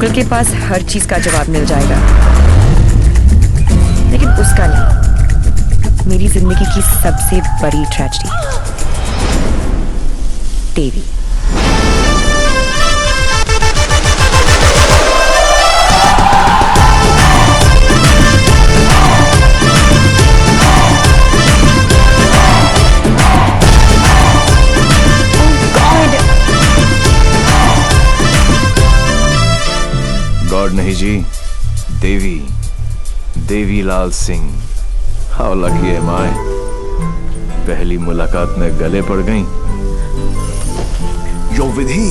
Uncle के पास हर चीज का जवाब मिल जाएगा, लेकिन उसका नहीं, मेरी जिंदगी की सबसे बड़ी ट्रेजेडी, देवी। गॉड नहीं जी, Devi, Devilal Singh. How lucky am I, पहली मुलाकात में गले पड़ गई। यो विधि,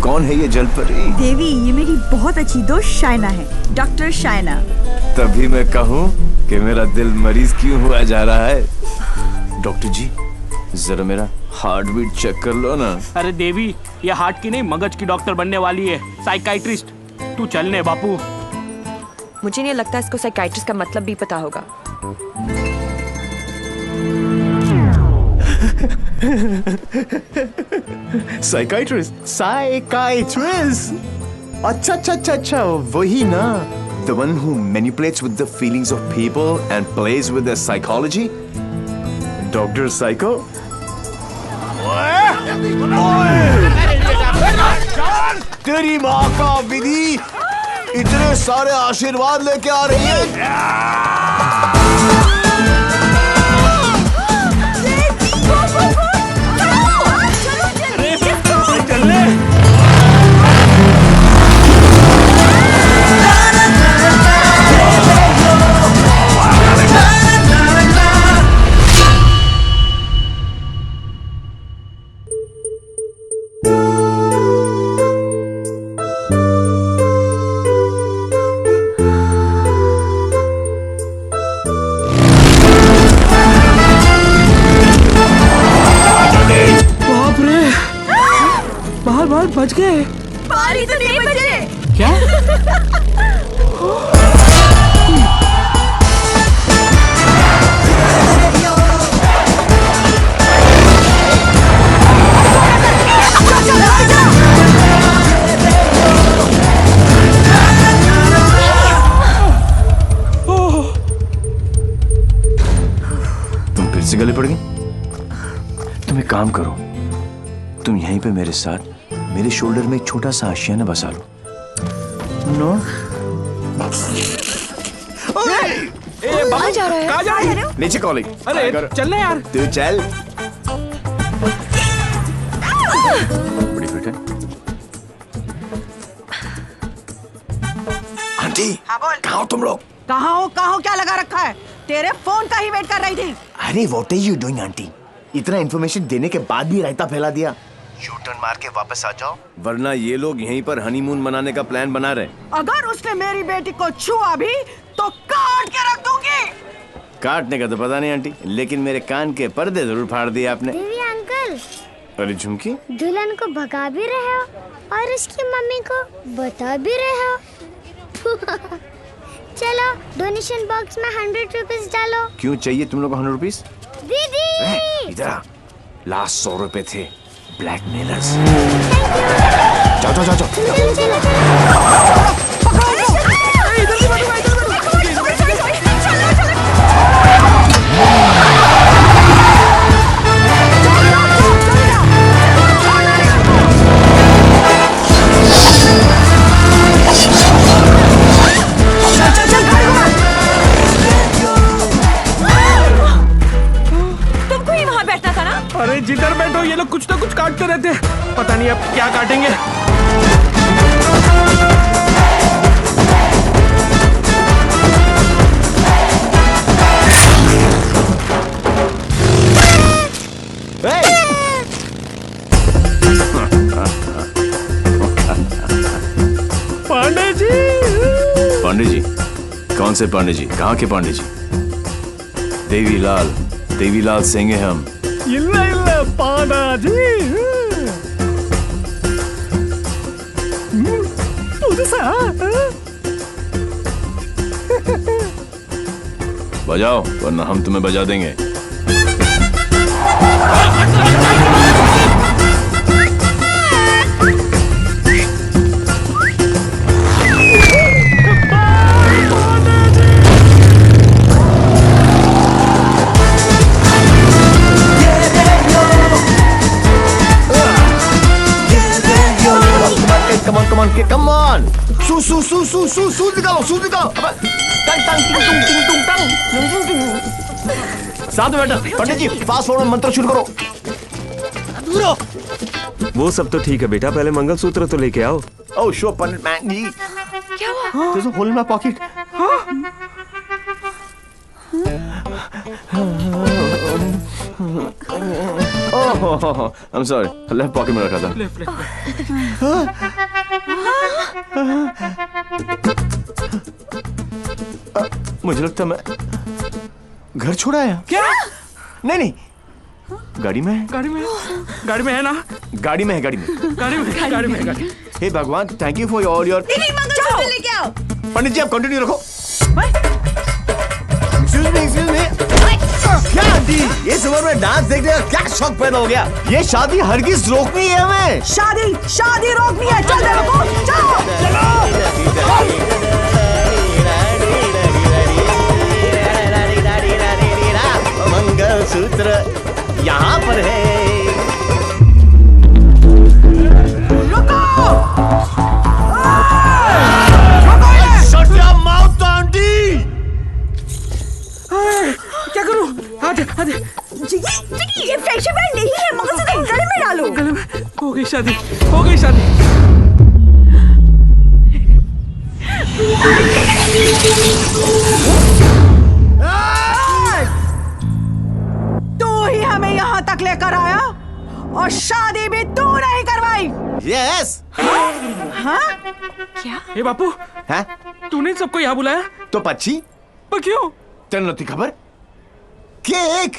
कौन है ये जलपरी? देवी, ये मेरी बहुत अच्छी दोस्त शायना है, डॉक्टर शायना। तभी मैं कहूँ कि मेरा दिल मरीज क्यों हुआ जा रहा है। डॉक्टर जी, जरा मेरा हार्ट बीट चेक कर लो ना। अरे देवी, ये हार्ट की नहीं मगज की डॉक्टर बनने वाली है, साइकाइट्रिस्ट। तू चलने बापू। मुझे नहीं लगता इसको साइकाइट्रिस्ट का मतलब भी पता होगा। Psychiatrist, psychiatrist. अच्छा अच्छा अच्छा अच्छा, वही ना। The one who manipulates with the feelings of people and plays with their psychology. Dr. Psycho? तेरी माँ का विधि इतने सारे आशीर्वाद लेके आ रही है। बच गए। पारी तो नहीं बचे। क्या? तुम फिर से गले पड़ गई? तुम एक काम करो, तुम यहीं पे मेरे साथ मेरे शोल्डर में एक छोटा सा आशियाना बसा लो। नो? कहाँ जा रहा है? कहाँ जा रहे हो? नीचे कॉलिंग। अरे चल यार। तू चल। बड़ी फिट है। आंटी, कहाँ हो तुम लोग? कहाँ हो क्या लगा रखा है? तेरे फोन का ही वेट कर रही थी। अरे what are you doing aunty? इतना इन्फॉर्मेशन देने के बाद भी रायता फैला दिया। यू टर्न मार के वापस आ जाओ, वरना ये लोग यहीं पर हनीमून मनाने का प्लान बना रहे। अगर उसने मेरी बेटी को छुआ भी तो काट के रख दूंगी। काटने का तो पता नहीं आंटी, लेकिन मेरे कान के पर्दे जरूर फाड़ दिए आपने। देवी अंकल, अरे झुमकी, दुल्हन को भगा भी रहे हो और उसकी मम्मी को बता भी रहे हो। चलो डोनेशन बॉक्स में 100 रुपीस डालो। क्यों चाहिए तुम लोग को 100 रुपीस? दीदी इधर आ, लास्ट 100 रुपए थे। ब्लैकमेलर्स। जाओ जाओ जाओ जाओ। चलो चलो तुमको ही वहाँ बैठना था ना? अरे जिधर बैठो ये लोग कुछ ना कुछ काटते रहते हैं, पता नहीं अब क्या काटेंगे। पांडे जी। पांडे जी? कौन से पांडे जी? कहाँ के पांडे जी? देवीलाल, देवीलाल सिंह है हम। इल्ला इल्ला पांडा जी। पुदुसा। बजाओ वरना हम तुम्हें बजा देंगे। साथ में बैठो। पंडित जी फास्ट फॉरवर्ड मंत्र शुरू करो। वो सब तो ठीक है बेटा, पहले मंगलसूत्र तो लेके आओ। ओह श्योर पंडित मैन जी। क्या हुआ? There's a hole in my pocket. Oh, I'm sorry. Left pocket में रखा था। मुझे लगता मैं घर छोड़ आया। क्या? नहीं, गाड़ी में है। गाड़ी में है ना? गाड़ी में है। हे भगवान, thank you for all your. Mangalsutra लेके आओ। पंडित जी आप कंटिन्यू रखो। Excuse me. क्या आंटी, ये उम्र में डांस देखने का क्या शौक पैदा हो गया? ये शादी हरगिज रोकनी है हमें। शादी रोकनी है। चल दे लोगों, चलो। मंगलसूत्र यहाँ पर है। Shut your mouth, aunty. क्या करूं? आधे ये फ्रेंडशिप बैंड नहीं है, मंगलसूत्र गले में डालो। गले में हो गई शादी। तू ही हमें यहाँ तक लेकर आया और शादी भी तू नहीं करवाई। Yes। हाँ? ए बापू, हैं? तूने सबको यहाँ बुलाया? तो पक्षी पर क्यों? तेरे नती खबर? केक।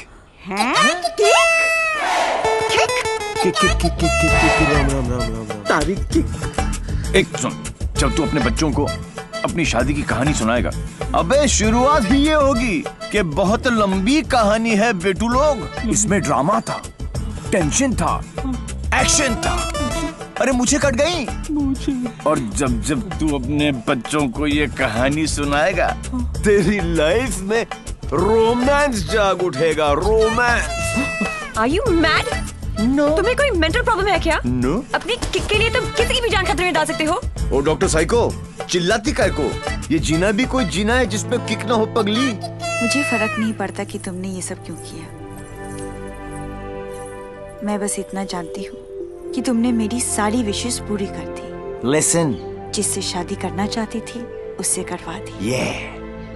एक सुन, जब तू अपने बच्चों को अपनी शादी की कहानी सुनाएगा, अबे शुरुआत ही ये होगी कि बहुत लंबी कहानी है बेटू लोग। इसमें ड्रामा था, टेंशन था, एक्शन था। अरे मुझे कट गई। और जब तू अपने बच्चों को ये कहानी सुनाएगा, तेरी लाइफ में रोमांस जाग उठेगा। Romance. Are you mad? No तुम्हें कोई मेंटल प्रॉब्लम है क्या? नो। अपनी किक के लिए तुम किसी की भी जान खतरे में डाल सकते हो। ओ डॉक्टर साइको, चिल्लाती काय को? ये जीना भी कोई जीना है जिसमें किक ना हो पगली। मुझे फर्क नहीं पड़ता कि तुमने ये सब क्यों किया। मैं बस इतना जानती हूँ कि तुमने मेरी सारी विशेष पूरी कर दी। लिसन, जिससे शादी करना चाहती थी उससे करवा दी।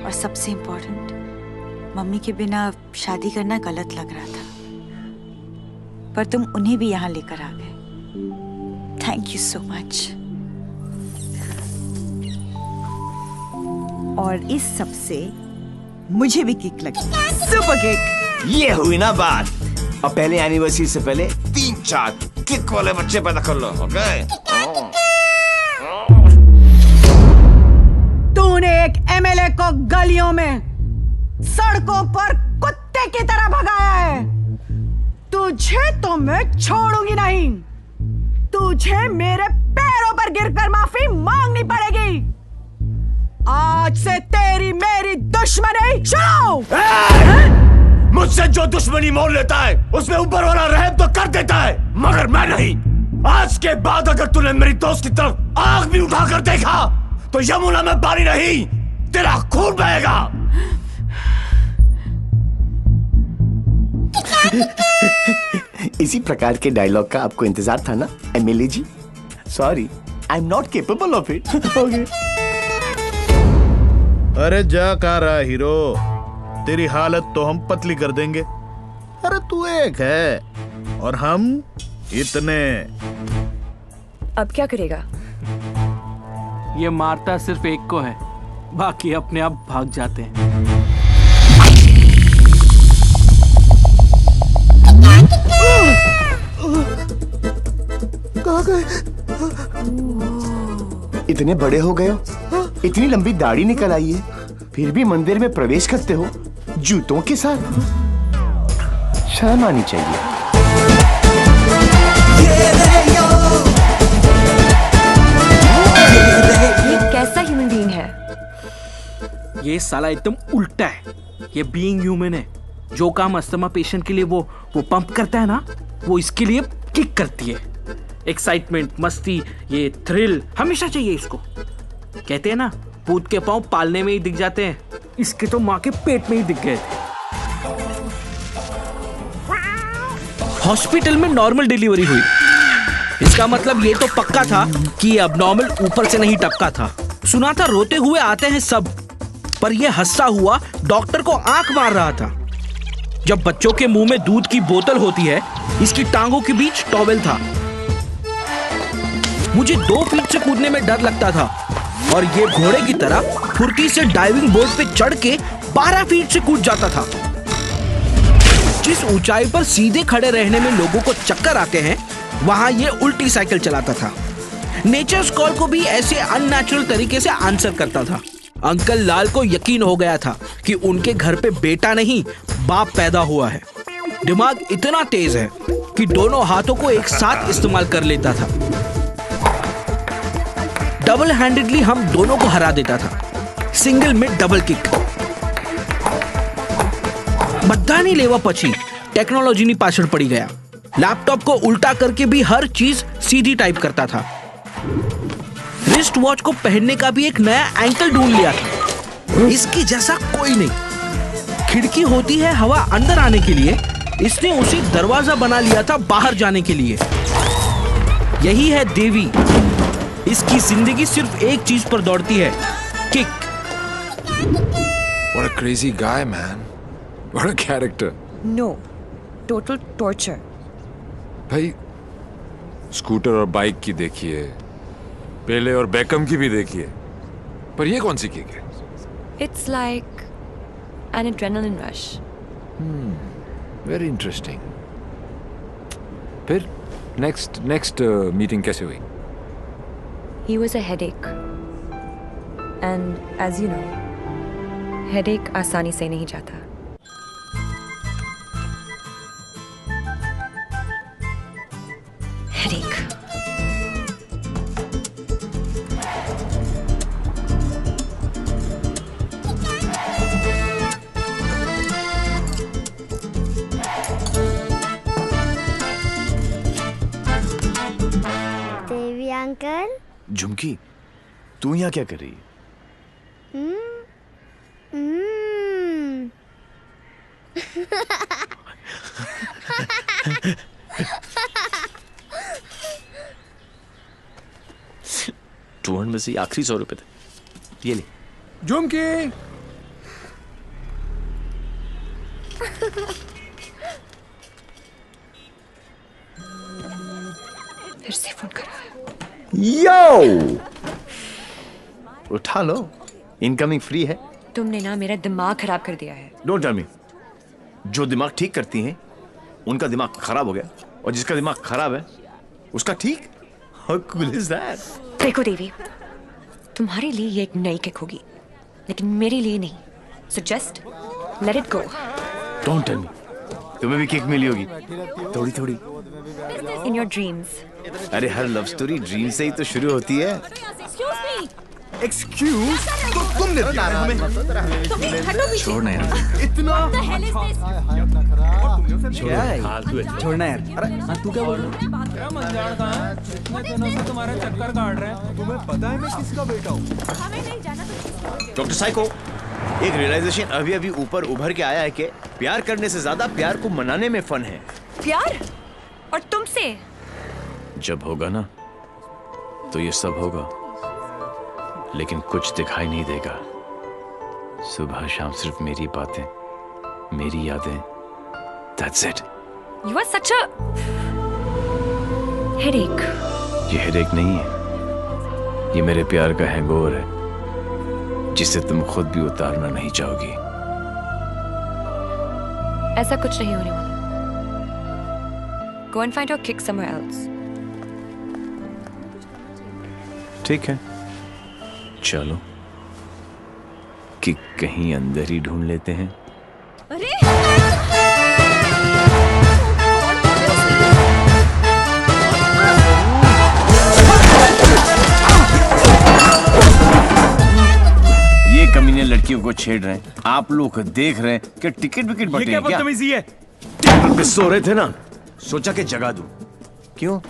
और सबसे इम्पोर्टेंट, मम्मी के बिना शादी करना गलत लग रहा था, पर तुम उन्हें भी यहाँ लेकर आ गए। Thank you so much. और इस सब से मुझे भी किक लगी। Super kick. ये हुई ना बात। अब पहले एनिवर्सरी से पहले 3-4 किक वाले बच्चे पैदा कर लो, ओके? तूने एक एमएलए को गलियों में, सड़कों पर कुत्ते की तरह भगाया है। तुझे तो मैं छोड़ूंगी नहीं। तुझे मेरे पैरों पर गिरकर माफी मांगनी पड़ेगी। आज से तेरी मेरी दुश्मनी शुरू। मुझसे जो दुश्मनी मोल लेता है उसमें ऊपर वाला रहम तो कर देता है, मगर मैं नहीं। आज के बाद अगर तूने मेरी दोस्त की तरफ आंख भी उठाकर देखा तो यमुना में पानी नहीं, तेरा खून बहेगा। इसी प्रकार के डायलॉग का आपको इंतजार था ना MLA ji? Sorry, I am not capable of it. अरे जा कहाँ रहा हीरो, तेरी हालत तो हम पतली कर देंगे। अरे तू एक है और हम इतने। अब क्या करेगा? ये मारता सिर्फ एक को है, बाकी अपने आप भाग जाते हैं। कहाँ गए? इतने बड़े हो गए हो, इतनी लंबी दाढ़ी निकल आई है, फिर भी मंदिर में प्रवेश करते हो जूतों के साथ। शर्म आनी चाहिए। ये कैसा ह्यूमन बीइंग है? ये साला एकदम उल्टा है। ये बीइंग ह्यूमन है। जो काम अस्थमा पेशेंट के लिए वो पंप करता है ना, वो इसके लिए किक करती है। एक्साइटमेंट, मस्ती, ये थ्रिल हमेशा चाहिए इसको। कहते हैं ना, भूत के पांव पालने में ही दिख जाते हैं। इसके तो माँ के पेट में ही दिख गए थे। हॉस्पिटल में नॉर्मल डिलीवरी हुई। इसका मतलब ये तो पक्का था कि ये अबनॉर्मल ऊपर से नहीं टपका था। सुना था रोते हुए आते हैं सब, पर ये हंसता हुआ डॉक्टर को आंख मार रहा था। जब बच्चों के मुंह में दूध की बोतल होती है, इसकी टांगों के बीच टॉवेल था। मुझे 2 फीट से कूदने में डर लगता था और ये घोड़े की तरह फुर्ती से डाइविंग बोर्ड पे चढ़ के 12 फीट से कूद जाता था। जिस ऊंचाई पर सीधे खड़े रहने में लोगों को चक्कर आते हैं, वहां ये उल्टी साइकिल चलाता था। नेचर्स कॉल को भी ऐसे अननेचुरल तरीके से आंसर करता था। अंकल लाल को यकीन हो गया था कि उनके घर पे बेटा नहीं बाप पैदा हुआ है। दिमाग इतना तेज है कि दोनों हाथों को एक साथ इस्तेमाल कर लेता था। डबल हैंडेडली हम दोनों को हरा देता था, सिंगल में डबल किक। बधानी लेवा पछी टेक्नोलॉजी ની પાછળ પડી ગયા। लैपटॉप को उल्टा करके भी हर चीज सीधी टाइप करता था। रिस्ट वॉच को पहनने का भी एक नया एंकल ढूंढ लिया था, इसकी जैसा कोई नहीं। खिड़की होती है हवा अंदर आने के लिए, इसने उसे दरवाजा बना लिया था बाहर जाने के लिए। यही है देवी। इसकी जिंदगी सिर्फ एक चीज पर दौड़ती है, kick. What a crazy guy, man. What a character. No, total torture. भाई स्कूटर और बाइक की देखिए, पेले और बेकम की भी देखिए, पर ये कौन सी किक है? It's like an adrenaline rush. Very interesting. फिर next मीटिंग कैसे हुई? He was a headache. And as you know, headache आसानी से नहीं जाता। Headache. देवी अंकल। झुमकी, तू यहाँ क्या कर रही है? टूर में से आखिरी 100 रुपए थे, ये ले। झुमकी, फिर से फोन करा है। यो, उठा लो, इनकमिंग फ्री है। तुमने ना मेरा दिमाग खराब कर दिया है। Don't tell me. जो दिमाग ठीक करती हैं उनका दिमाग खराब हो गया, और जिसका दिमाग खराब है उसका ठीक। How cool is that? देखो देवी, तुम्हारे लिए ये एक नई किक होगी, लेकिन मेरे लिए नहीं। So just let it go. Don't tell me. तुम्हें भी किक मिली होगी, थोड़ी थोड़ी। In your dreams. अरे हर लव स्टोरी ड्रीम से ही तो शुरू होती है। एक्सक्यूज, तो तुमने दिया हमें। छोड़ना यार, इतना क्या है? छोड़ना यार। अरे तू क्या बोल रहा है? क्या मंजाड़ कहाँ है? इतने दिनों से तुम्हारे चक्कर काट रहे हैं। तुम्हें पता है मैं किसका बेटा हूँ? हमें नहीं जाना तो किसका हो गया? डॉक्टर साइको, एक रियलाइजेशन अभी अभी ऊपर उभर के आया है कि प्यार करने से ज्यादा प्यार को मनाने में फन है। प्यार? और तुमसे? जब होगा ना तो ये सब होगा, लेकिन कुछ दिखाई नहीं देगा। सुबह शाम सिर्फ मेरी बातें, मेरी यादें। That's it. You are such a headache. ये हेडेक नहीं है, ये मेरे प्यार का हैंगओवर है, जिसे तुम खुद भी उतारना नहीं चाहोगी। ऐसा कुछ नहीं होने वाला। Go and find your kick somewhere else. ठीक है, चलो किक कहीं अंदर ही ढूंढ लेते हैं। अरे ये कमीने लड़कियों को छेड़ रहे हैं, आप लोग देख रहे हैं कि टिकट विकेट बटे हैं क्या? बदतमीजी है। टेबल पे सो रहे थे ना, सोचा कि जगा दूं। क्यों?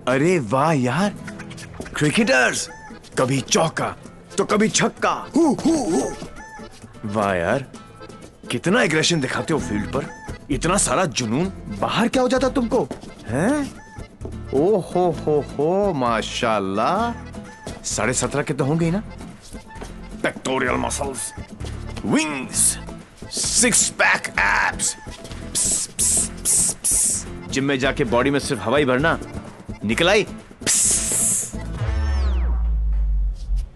अरे वाह यार, क्रिकेटर्स, कभी चौका तो कभी छक्का। वाह यार, कितना एग्रेशन दिखाते हो फील्ड पर, इतना सारा जुनून। बाहर क्या हो जाता तुमको, हैं? ओ हो माशाल्लाह। 17.5 के तो होंगे ही ना। Pectoral muscles, wings, 6 pack abs. Gym में जाके बॉडी में सिर्फ हवा ही भरना, निकल आई।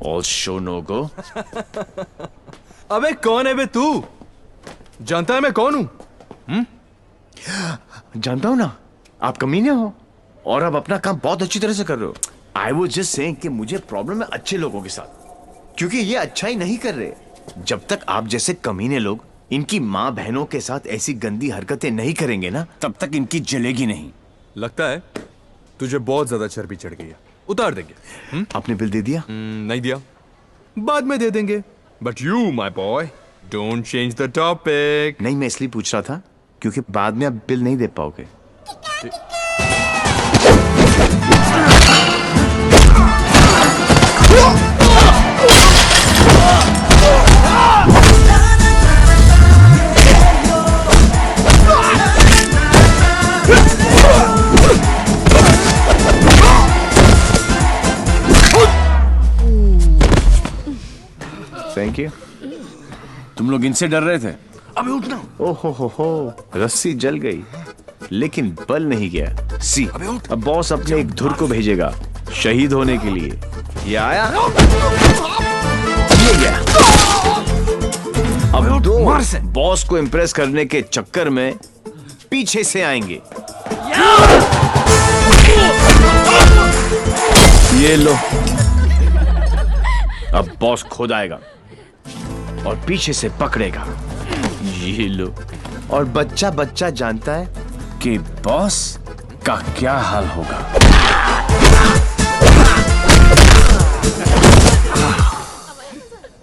ऑल शो नो गो। अबे कौन है बे तू? जानता है मैं कौन हूं? जानता हूं ना, आप कमीने हो और आप अपना काम बहुत अच्छी तरह से कर रहे हो। आई वाज जस्ट सेइंग कि मुझे प्रॉब्लम है अच्छे लोगों के साथ, क्योंकि ये अच्छा ही नहीं कर रहे। जब तक आप जैसे कमीने लोग इनकी माँ बहनों के साथ ऐसी गंदी हरकतें नहीं करेंगे ना, तब तक इनकी जलेगी नहीं। लगता है तुझे बहुत ज्यादा चर्बी चढ़ गई है, उतार देंगे। आपने बिल दे दिया? नहीं दिया, बाद में दे देंगे। But you my boy don't change the topic. नहीं, मैं इसलिए पूछ रहा था क्योंकि बाद में आप बिल नहीं दे पाओगे। Thank you. तुम लोग इनसे डर रहे थे? अबे उठना। ओहो हो, रस्सी जल गई लेकिन बल नहीं गया। सी, अब बॉस अपने एक धुर को भेजेगा शहीद होने के लिए। ये आया, ये गया। अब दो बॉस को इम्प्रेस करने के चक्कर में पीछे से आएंगे। ये लो, अब बॉस खुद आएगा और पीछे से पकड़ेगा। ये लो, और बच्चा बच्चा जानता है कि बॉस का क्या हाल होगा।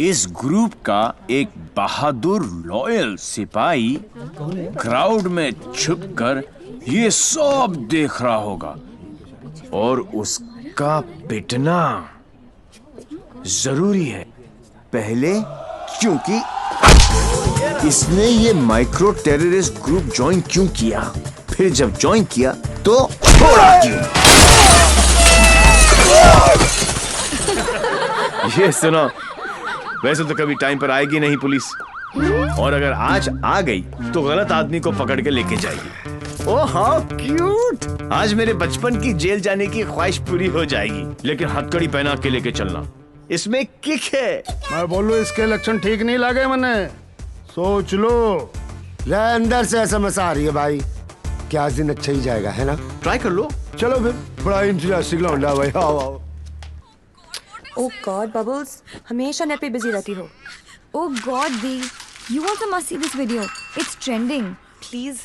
इस ग्रुप का एक बहादुर लॉयल सिपाही क्राउड में छुपकर ये सब देख रहा होगा और उसका पिटना जरूरी है। पहले क्योंकि इसने ये माइक्रो टेररिस्ट ग्रुप ज्वाइन क्यों किया, फिर जब ज्वाइन किया तो छोड़ा क्यों। ये सुनो, वैसे तो कभी टाइम पर आएगी नहीं पुलिस, और अगर आज आ गई तो गलत आदमी को पकड़ के लेके जाएगी। Oh how cute. आज मेरे बचपन की जेल जाने की ख्वाहिश पूरी हो जाएगी, लेकिन हथकड़ी पहना के लेके चलना, इसमें किक है। मैं बोलूं इसके लक्षण ठीक नहीं लगे मने, सोच लो। ले अंदर से एसएमएस आ रही है भाई, क्या दिन अच्छा ही जाएगा, है ना? ट्राई कर लो। चलो फिर, बड़ा इंतजास्टिक लौंडा भाई। आओ आओ। ओह गॉड बबल्स, हमेशा नेट पे बिजी रहती हो। ओह गॉड दी, you also must see this video, it's trending. Please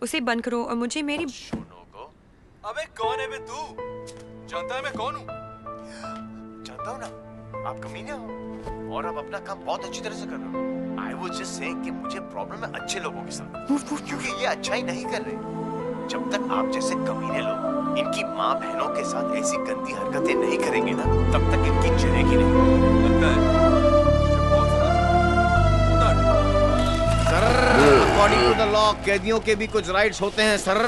उसे बंद करो और मुझे मेरी। अबे कौन है बे तू? जानता है मैं कौन हूँ? जानता हूँ ना, आप कमीने हो और आप अपना काम बहुत अच्छी तरह से कर रहे हो। I was just saying कि मुझे प्रॉब्लम है अच्छे लोगों के साथ, क्योंकि ये अच्छा ही नहीं कर रहे। जब तक आप जैसे कमीने लोग इनकी माँ बहनों के साथ ऐसी गंदी हरकतें नहीं करेंगे ना, तब तक इनकी जलेगी नहीं। लगता है sir, according to the law कैदियों के भी कुछ राइट्स होते हैं sir.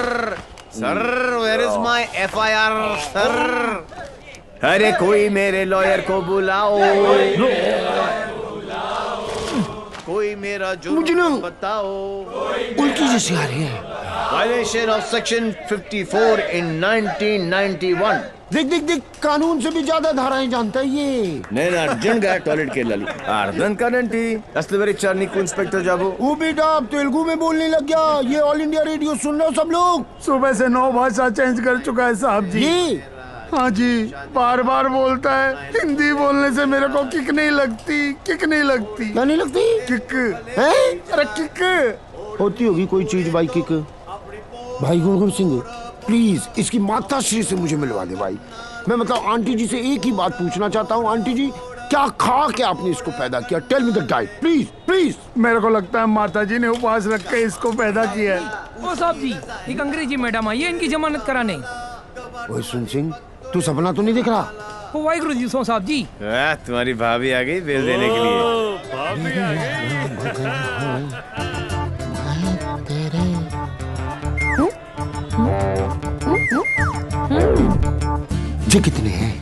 Sir, where is my FIR sir? अरे कोई मेरे लॉयर को बुलाओ, कोई मेरा जुर्म बताओ। उल्टी जैसी आ रही है। Violation of section 54 in 1991। देख देख देख, कानून से भी ज्यादा धाराएं जानता है ये। నేను అర్జెంట్ గా टॉयलेट के लाली అర్థం కాదండి అసలు वेरी चारनी को इंस्पेक्टर जाबो। वो बेटा अब तेलुगु में बोलने लग गया। ये ऑल इंडिया रेडियो सुन रहे हो सब लोग? सुबह से 9 भाषा चेंज कर चुका है साहब जी। ये हाँ जी, बार बार बोलता है। हिंदी बोलने से मेरे को किक नहीं लगती, किक नहीं लगती। क्या नहीं लगती? किक है? अरे किक होती होगी कोई चीज भाई, किक। भाई गुणगुण सिंह, प्लीज इसकी माता श्री से मुझे मिलवा दे भाई। मैं मतलब आंटी जी से एक ही बात पूछना चाहता हूँ। आंटी जी, क्या खा के आपने इसको पैदा किया? Tell me the diet please please. मेरे को लगता है माता जी ने उपवास रख के इसको पैदा किया है। ओ साहब जी, एक अंग्रेजी मैडम आई है इनकी जमानत कराने। ओए सुन सिंह, तू सपना तो नहीं दिख रहा? ओ वाहिगुरु जी सो साहब जी। तुम्हारी भाभी आ गई बिल देने के लिए। भाभी आ गई। बच्चे कितने हैं?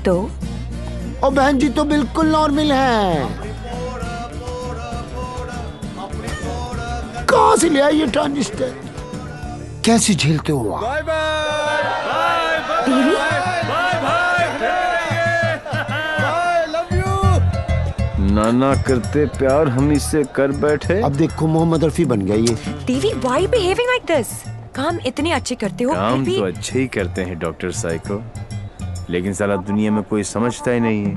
2। और बहन जी तो बिल्कुल नॉर्मल है। कहां से ले आई ये ट्रांजिस्टर? कैसे झेलते हो आप? नाना करते प्यार हम इससे कर बैठे। अब देखो मोहम्मद रफी बन गया ये। देवी, why behaving like this? काम इतने अच्छे करते हो। काम तो अच्छे ही करते हैं डॉक्टर साइको, लेकिन साला दुनिया में कोई समझता ही नहीं है।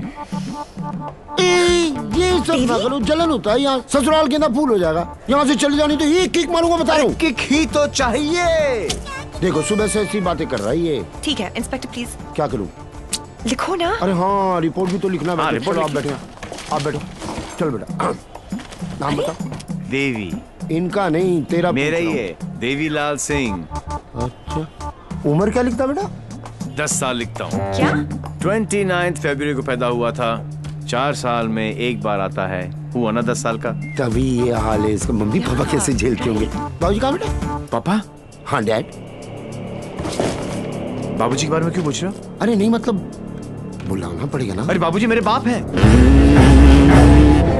ये सब ना करो, जलन होता है यहाँ। ससुराल के अंदर फूल हो जाएगा। यहाँ से चले जानी तो ये किक मारूंगा, बता रहा हूँ। किक ही तो चाहिए। देखो सुबह से ऐसी बातें कर रहा है ये। ठीक है इंस्पेक्टर प्लीज। क्या करूँ? लिखो ना। अरे हाँ, रिपोर्ट भी तो लिखना है। रिपोर्ट आप बैठे, आप बैठो। चल बेटा, नाम बता। देवी। इनका नहीं, तेरा। मेरा ही है, देवीलाल सिंह। अच्छा, उम्र क्या लिखता बेटा? 10 साल लिखता हूँ। क्या? 29 फरवरी को पैदा हुआ था। 4 साल में एक बार आता है। हुआ ना 10 साल का। तभी ये हाल है इसका। मम्मी पापा कैसे झेलते होंगे? बाबूजी कहाँ बेटा? पापा? हाँ डैड। बाबूजी के बारे में क्यों पूछ रहे हो? अरे नहीं, मतलब बुलाना पड़ेगा ना। अरे बाबूजी मेरे बाप हैं।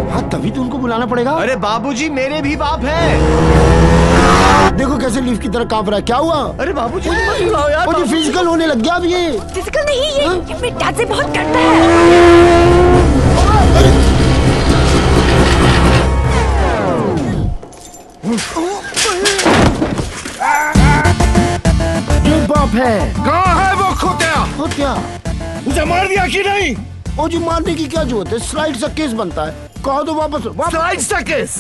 हाँ तभी तो उनको बुलाना पड़ेगा। अरे बाबूजी मेरे भी बाप हैं। देखो कैसे लीफ की तरह कांप रहा है। क्या हुआ? अरे बाबूजी मत बुलाओ यार। मुझे फिजिकल होने लग गया अब ये। फिजिकल नहीं, ये मेरे डैड से बहुत डरता है। ये बाप है। कहाँ है वो खोतिया? खोतिया उसे मार दिया कि नहीं? ओ जी, मारने की क्या जरूरत है? स्लाइड सा केस बनता है। कहो तो वापस। स्लाइड सा केस?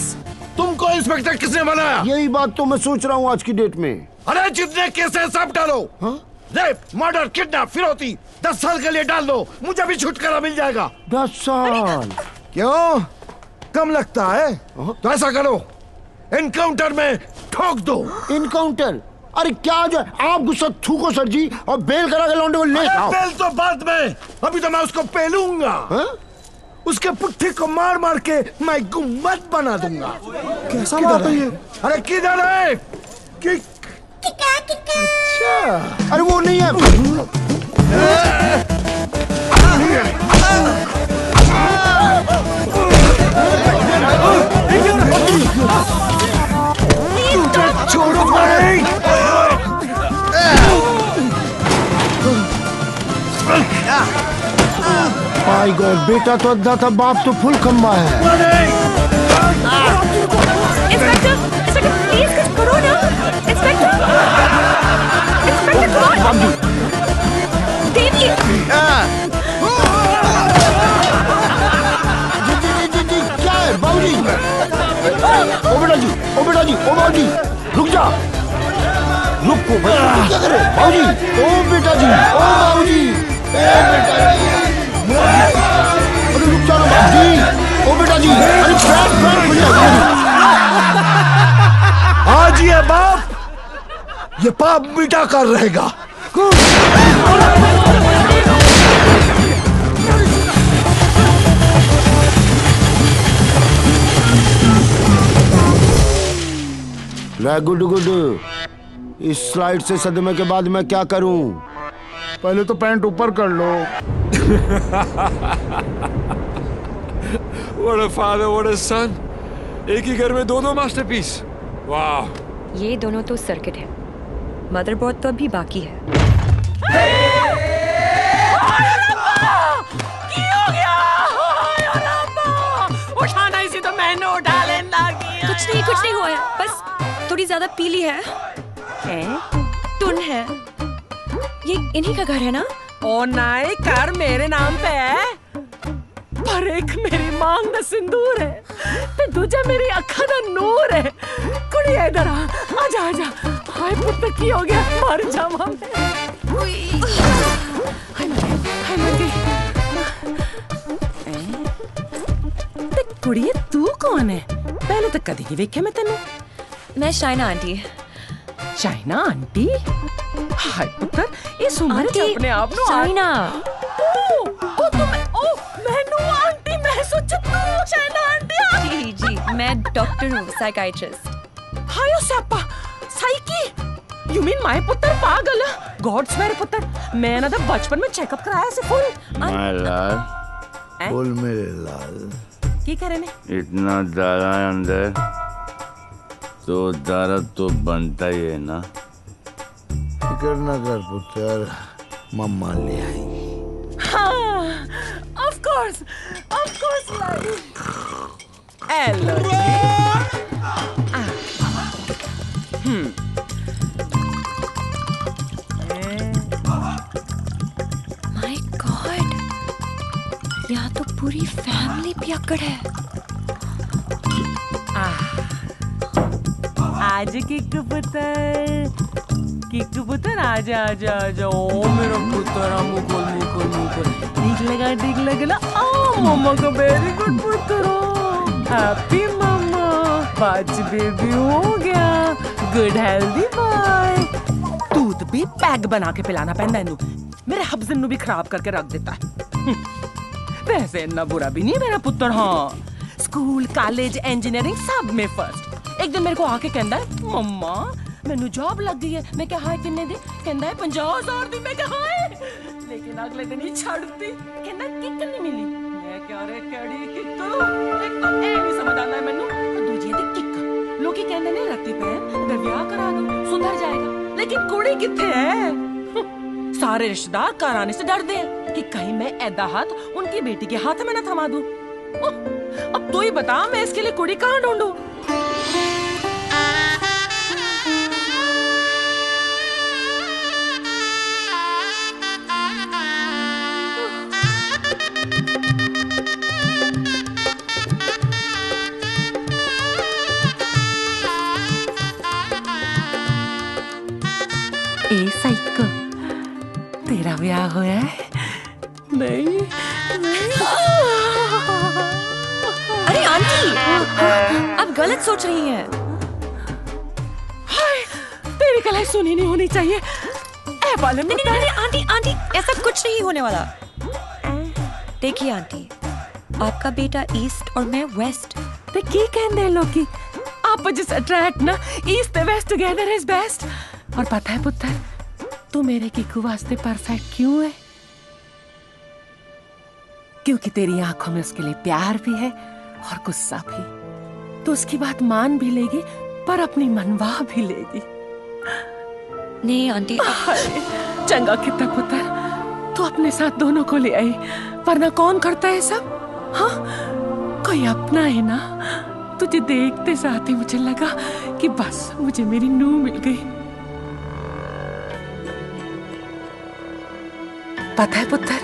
तुमको इंस्पेक्टर किसने बनाया? यही बात तो मैं सोच रहा हूँ आज की डेट में। अरे जितने केस है सब डालो। रेप, मर्डर, किडनैप, फिरौती 10 साल के लिए डाल दो। मुझे भी छुटकारा मिल जाएगा। 10 साल? क्यों कम लगता है? तो ऐसा करो, एनकाउंटर में ठोक दो। एनकाउंटर? अरे क्या जो आप गुस्सा थूको सर जी, और बेल करा के लौंडे को ले आओ। बेल तो बाद में, अभी तो मैं उसको पेलूंगा। उसके पुट्ठी को मार मार के मैं गुम्बद बना दूंगा। कैसा बात है ये? अरे किधर है? अच्छा, अरे वो नहीं है। छोड़ो भाई। माय गॉड, बेटा तो अद्धा था, बाप तो फुल खंबा है। इंस्पेक्टर, इंस्पेक्टर प्लीज कुछ करो ना। इंस्पेक्टर, इंस्पेक्टर कौन? देवी। जी क्या है बाबूजी? ओ बेटा जी, ओ बेटा जी, ओ बाबूजी रुक जा। रुको भाई, क्या करे बाबूजी? ओ बेटा जी, ओ बाबूजी, ए बेटा जी, अरे रुक जा ना बाबूजी। ओ बेटा जी, अरे पैर खुल जाएगा। आज ये बाप ये पाप मिटा कर रहेगा। गुड गुड, इस स्लाइड से सदमे के बाद मैं क्या करूं? पहले तो पैंट ऊपर कर लो। What a father, what a son. एक ही घर में 2 मास्टरपीस। वाह। ये दोनों तो सर्किट है, मदरबोर्ड तो अभी बाकी है। उठाना इसी तो मैंने उठा लेना। कुछ नहीं हुआ है, बस थोड़ी ज्यादा पीली है। टुन है। ये इन्हीं का घर है ना? ओ नहीं, घर मेरे नाम पे है, पर एक मेरी मांग दा सिंदूर है, ते दूजा मेरी अखा दा नूर है। कुड़ी इधर आ, आजा आजा। हाय पुत्र की हो गया, मर जावा मैं। हाय मर गई। ते कुड़िए तू कौन है? पहले तो कदी नहीं वेख्या मैं तेनू। मैं शाइना आंटी। शाइना आंटी? हाय पुत्र, इस उम्र च अपने आप नु शाइना। ओ तुम मैनू आंटी मैं सोचा तू शाइना आंटी। जी, मैं डॉक्टर हूँ, साइकाइट्रिस्ट। हायो सप्पा, साइकी? यू मीन माय पुत्र पागल? गॉड्स मेरे पुत्र, मैं ना तो बचपन में चेकअप कराया से फुल। माय लाल, बोल मेरे लाल, की करे ने? इतना दारा है अंदर तो दारा तो बनता ही है ना। फिक्र ना कर पुत्र, मम्मा ले आई। हाँ, of course lie. Hello my God, यहाँ तो पूरी फैमिली पियक्कड़ है। आज किक्कू पुत्र आजा आजा आजा। ओ मेरा पुत्र, मुकुल ठीक लगा ना। ओ मम्मा का वेरी गुड पुत्र, हैप्पी मम्मा, पांच बेबी हो गया, गुड हेल्दी बॉय। दूध भी पैक बना के पिलाना पैंदा है, मेरे हब्जन नु भी खराब करके रख देता है। वैसे इतना बुरा भी नहीं मेरा पुत्र। हाँ, स्कूल कॉलेज इंजीनियरिंग सब में फर्स्ट। एक दिन मेरे को आके कहता है, मम्मा मैनू जॉब लग गई है। मैं क्या हाय किन्ने दी? कहता है 50,000 दी। मैं क्या हाय, लेकिन अगले दिन ही छड़ती, कहता किक नहीं मिली। मैं क्या रे केड़ी किक, एक तो ए नहीं समझ आता है मैनू, दूजी दी किक। लोग कहते ने रत्ती पैन विआह करा दो सुधर जाएगा, लेकिन कुड़ी किथे है? सारे रिश्तेदार कराने से डरते हैं कि कहीं मैं ऐदा हाथ उनकी बेटी के हाथ में न थमा दूं। अब तू ही बता, मैं इसके लिए कुड़ी कहाँ ढूंढूं? ए साइको, तेरा ब्याह हुआ है? नहीं। अरे आंटी, आप गलत सोच रही हैं। हाय, तेरी कलाई सुनी नहीं होनी चाहिए। ए बाले में नहीं, आंटी ऐसा कुछ नहीं होने वाला। देखिए आंटी, आपका बेटा ईस्ट और मैं वेस्ट। ते की कहंदे हैं लोग की आपस अट्रैक्ट ना, ईस्ट ते वेस्ट टुगेदर इज बेस्ट। और पता है पुत्र, तू मेरे किकू वास्ते परफेक्ट क्यों है? क्योंकि तेरी आंखों में उसके लिए प्यार भी है और गुस्सा भी। तो उसकी बात मान भी लेगी, पर अपनी मनवा भी लेगी। नहीं आंटी, चंगा कितना पुत्र, तू अपने साथ दोनों को ले आई, वरना कौन करता है सब? हाँ, कोई अपना है ना। तुझे देखते साथ ही मुझे लगा कि बस मुझे मेरी नूह मिल गई। पता है पुत्र,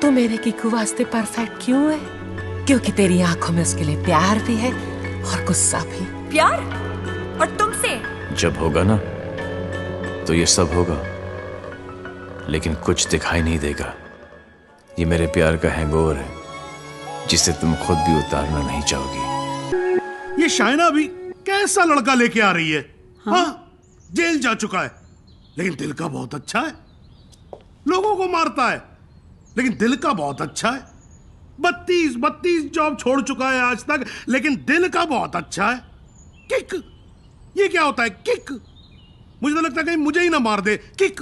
तू मेरे किकू वास्ते परफेक्ट क्यों है? क्योंकि तेरी आंखों में उसके लिए प्यार भी है और गुस्सा भी। प्यार? और तुमसे? जब होगा ना तो ये सब होगा, लेकिन कुछ दिखाई नहीं देगा। ये मेरे प्यार का हैंगओवर है, जिसे तुम खुद भी उतारना नहीं चाहोगी। ये शाइना भी कैसा लड़का लेके आ रही है? हाँ, जेल जा चुका है, लेकिन दिल का बहुत अच्छा है। लोगों को मारता है, लेकिन दिल का बहुत अच्छा है। 32 जॉब छोड़ चुका है आज तक, लेकिन दिल का बहुत अच्छा है। किक, ये क्या होता है किक? मुझे तो लगता है कहीं मुझे ही ना मार दे। किक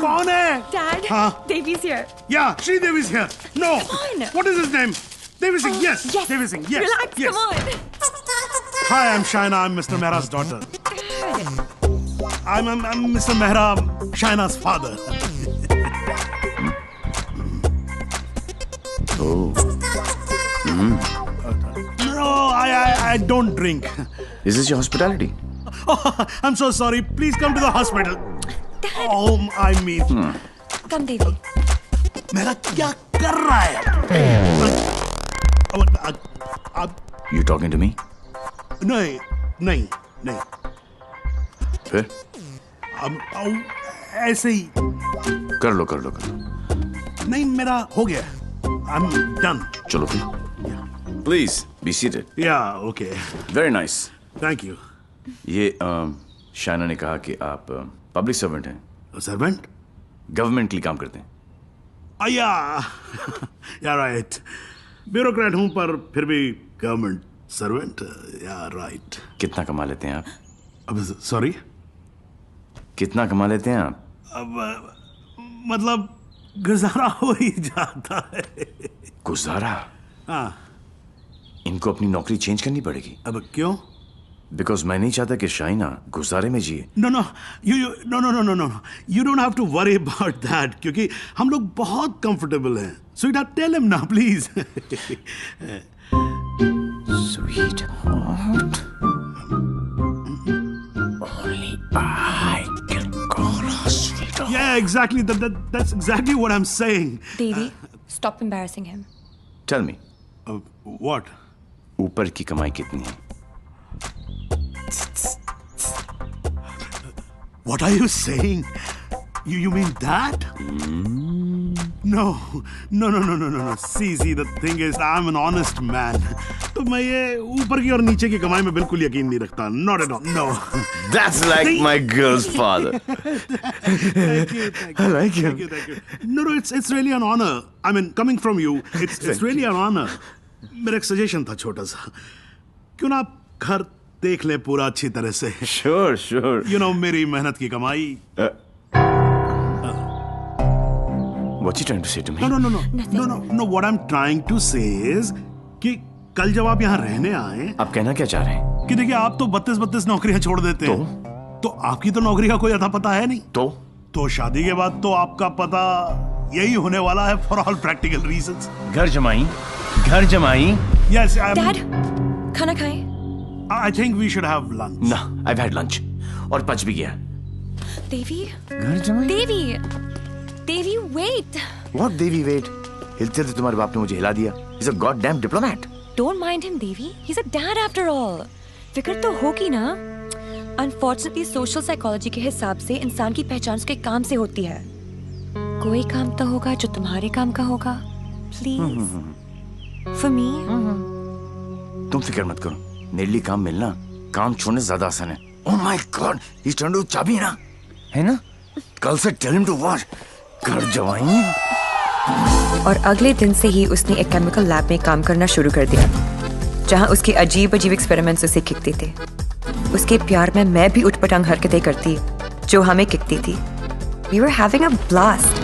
कौन है? Dad, हाँ? Devi's here. Yeah, Sridevi's here. No. Come on. What is his name? Devi Singh. Yes. Devi Singh. Yes. Relax. Yes. Come on. Hi, I'm Shaina. I'm Mr. Mehra's daughter. I'm Mr. Mehra, Shaina's father. No, I don't drink. Is this your hospitality? Oh, I'm so sorry. Please come to the hospital. Dad. Oh, I mean. Come, Devi. मेरा क्या कर रहा है? You talking to me? नहीं. फिर? ऐसे ही. कर लो. नहीं, मेरा हो गया. I'm done. चलो फिर. Please be seated. Yeah, okay. Very nice. Thank you. ये शाइना ने कहा कि आप पब्लिक सर्वेंट हैं. सर्वेंट? गवर्नमेंट के लिए काम करते हैं. Yeah, right. ब्यूरोक्रेट हूं, पर फिर भी गवर्नमेंट सर्वेंट. Yeah, right. कितना कमा लेते हैं आप? अब सॉरी? कितना कमा लेते हैं आप? अब मतलब गुजारा हो ही जाता है। गुजारा? हाँ। इनको अपनी नौकरी चेंज करनी पड़ेगी। अब क्यों? बिकॉज मैं नहीं चाहता कि शाइना गुजारे में जिए। No you don't have to worry about that, क्योंकि हम लोग बहुत कंफर्टेबल हैं। स्वीटहार्ट, टेल हिम ना please. Sweetheart, only I can call her sweetheart. Yeah, exactly. That's exactly what I'm saying. Devi, stop embarrassing him. Tell me. What? ऊपर की कमाई कितनी है? What are you saying? You mean that? No. See, the thing is, I'm an honest man. तो मैं ये ऊपर की और नीचे की कमाई में बिल्कुल यकीन नहीं रखता. Not at all. No. That's like my girl's father. Thank you. I like him. Thank you. No, it's really an honor. I mean, coming from you, it's really an honor. मेरा एक सजेशन था छोटा सा. क्यों ना आप घर देख ले पूरा अच्छी तरह से. Sure. You know, मेरी मेहनत की कमाई. What's he trying to say to me? No. What I'm trying to say is कि कल जब आप यहाँ रहने आए, आप कहना क्या चाह रहे हैं? कि देखिए आप तो 32 नौकरियां छोड़ देते हैं. तो आपकी तो नौकरी का कोई अता पता है नहीं. तो शादी के बाद तो आपका पता यही होने वाला है for all practical reasons. घर जमाई. Yes, Dad, खाना खाएं? I think we should have lunch. No, I've had lunch. और पच भी गया. Devi. घर जमाई. Devi, wait. What Devi, wait? हिलते थे तुम्हारे बाप ने मुझे हिला दिया. He's a goddamn diplomat. Don't mind him, Devi. He's a dad after all. फिक्र तो होगी ना. Unfortunately, social psychology के हिसाब से इंसान की पहचान उसके काम से होती है. कोई काम तो होगा जो तुम्हारे काम का होगा. Please. For me. तुम फिक्र मत करो. मेरे लिए काम मिलना काम छोड़ने से ज्यादा आसान है. Oh my God, he's trying to चाबी है ना? कल से tell him to what? घर जवाई. और अगले दिन से ही उसने एक केमिकल लैब में काम करना शुरू कर दिया, जहां उसके अजीब एक्सपेरिमेंट्स उसे किकते थे. उसके प्यार में मैं भी उठपटांग हरकतें करती जो हमें किकती थी. We were having a blast,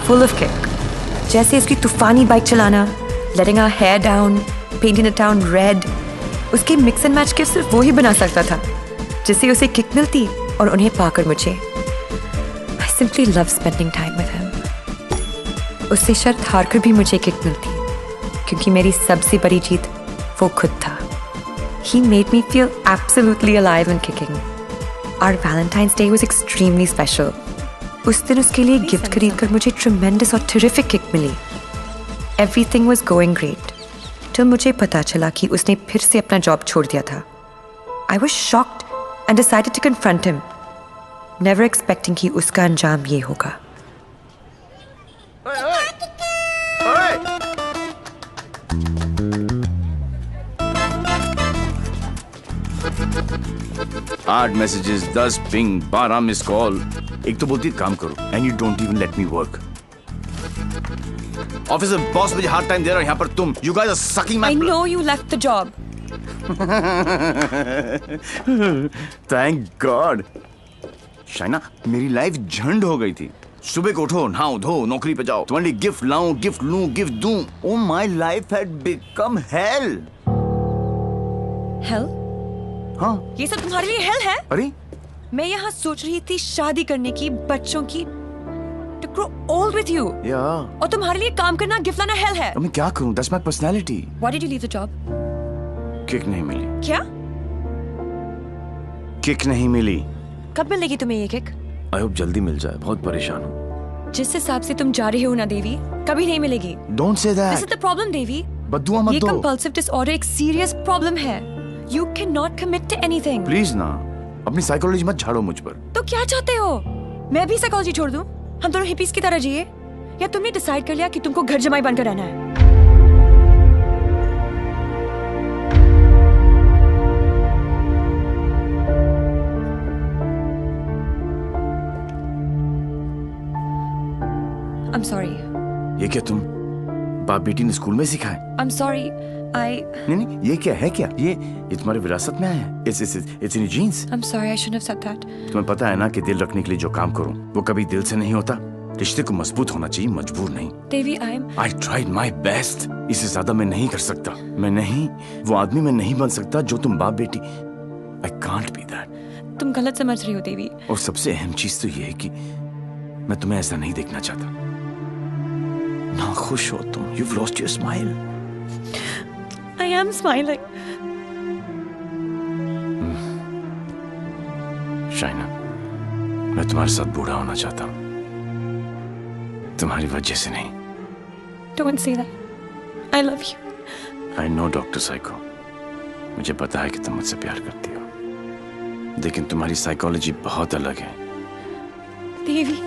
full of kick. जैसे उसकी तूफानी बाइक चलाना, letting our hair down, painting the town red. उसके मिक्स एंड मैच के सिर्फ वो ही बना सकता था जिससे उसे किक मिलती और उन्हें पाकर मुझे. I simply love spending time with him. उससे शर्त हारकर भी मुझे किक मिलती क्योंकि मेरी सबसे बड़ी जीत वो खुद था. He made me feel absolutely alive and kicking. Our Valentine's Day was extremely special. उस दिन उसके लिए गिफ्ट खरीदकर मुझे tremendous और terrific किक मिली. Everything was going great. till मुझे पता चला कि उसने फिर से अपना जॉब छोड़ दिया था. I was shocked and decided to confront him, never expecting कि उसका अंजाम ये होगा. आठ मैसेजेस, 10 पिंग, 12 मिस कॉल. एक तो बोलती काम करो and you don't even let me work. Office में बॉस मुझे हार्ड टाइम दे रहा है, यहाँ पर तुम you guys are sucking my I know you left the job. Thank God. Shaina, मेरी लाइफ झंड हो गई थी. सुबह को उठो, नहाओ धो, नौकरी पे जाओ. तुम्हारे लिए गिफ्ट लाऊं, गिफ्ट लूं, गिफ्ट दूं. Oh, my life had become hell. Hell? हाँ. ये सब तुम्हारे लिए hell है? अरे? मैं यहाँ सोच रही थी शादी करने की, बच्चों की, to grow old with you. Yeah. और तुम्हारे लिए काम करना, गिफ्ट लाना hell है. मैं क्या करूं? That's my personality. Why did you leave the job? Kick नहीं मिली. क्या? किक नहीं मिली. कब मिलेगी तुम्हें ये किक? I hope जल्दी मिल जाए. बहुत परेशान हूँ. जिस हिसाब से तुम जा रहे हो ना देवी, कभी नहीं मिलेगी. Don't say that. This is the problem, देवी. बद्दुआ मत दो. ये compulsive disorder एक serious problem है. You cannot commit to anything. Please ना, अपनी साइकोलॉजी मत झाड़ो मुझ पर. तो क्या चाहते हो? मैं भी साइकोलॉजी छोड़ दूं? हम दोनों हिपीज की तरह जिए? या तुमने डिसाइड कर लिया कि तुमको घर जमाई बनकर रहना है? I'm sorry. ये क्या तुम बाप बेटी ने स्कूल में सिखाए? I'm sorry. नहीं, ये क्या है? क्या ये तुम्हारी विरासत में आया है? It's in your genes. I'm sorry, I shouldn't have said that. तुम्हें पता है ना कि दिल रखने के लिए जो काम करूं वो कभी दिल से नहीं होता। रिश्ते को मजबूत होना चाहिए, मजबूर नहीं। देवी, I tried my best. इससे ज्यादा मैं नहीं कर सकता। मैं नहीं, वो आदमी मैं नहीं बन सकता जो तुम बाप बेटी। I can't be that. तुम गलत समझ रही हो देवी। और सबसे अहम चीज तो ये है कि मैं तुम्हें ऐसा नहीं देखना चाहता। ना खुश हो तुम। You've lost your smile. I am smiling. Shaina, मैं तुम्हारे साथ बूढ़ा होना चाहता हूँ, तुम्हारी वजह से नहीं। Don't say that. I love you. I know, doctor psycho. मुझे पता है कि तुम मुझसे प्यार करती हो, लेकिन तुम्हारी साइकोलॉजी बहुत अलग है। देवी।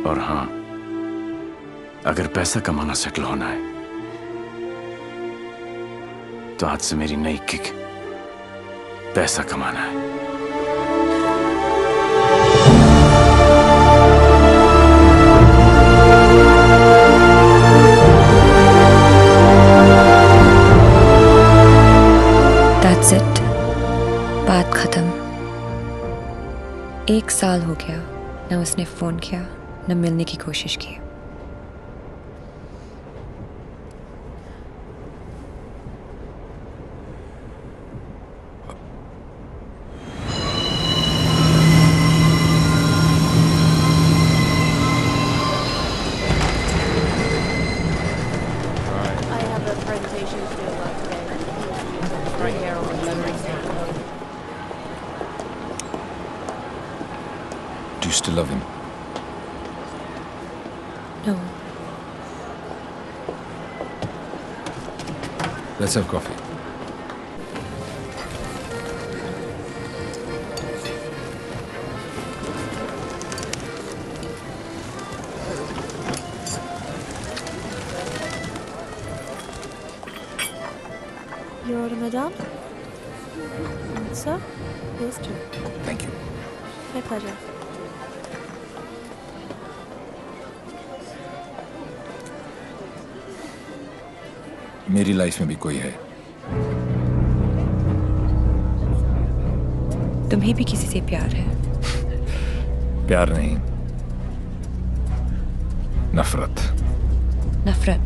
और हाँ, अगर पैसा कमाना सेटल होना है तो आज से मेरी नई किक पैसा कमाना है। That's it. बात खत्म। 1 साल हो गया, न उसने फोन किया न मिलने की कोशिश की। Do you still love him? No. Let's have coffee. Your madam? Sir? Yes, sir. Thank you. My pleasure. मेरी लाइफ में भी कोई है। तुम्हें भी किसी से प्यार है? प्यार नहीं, नफरत। नफरत?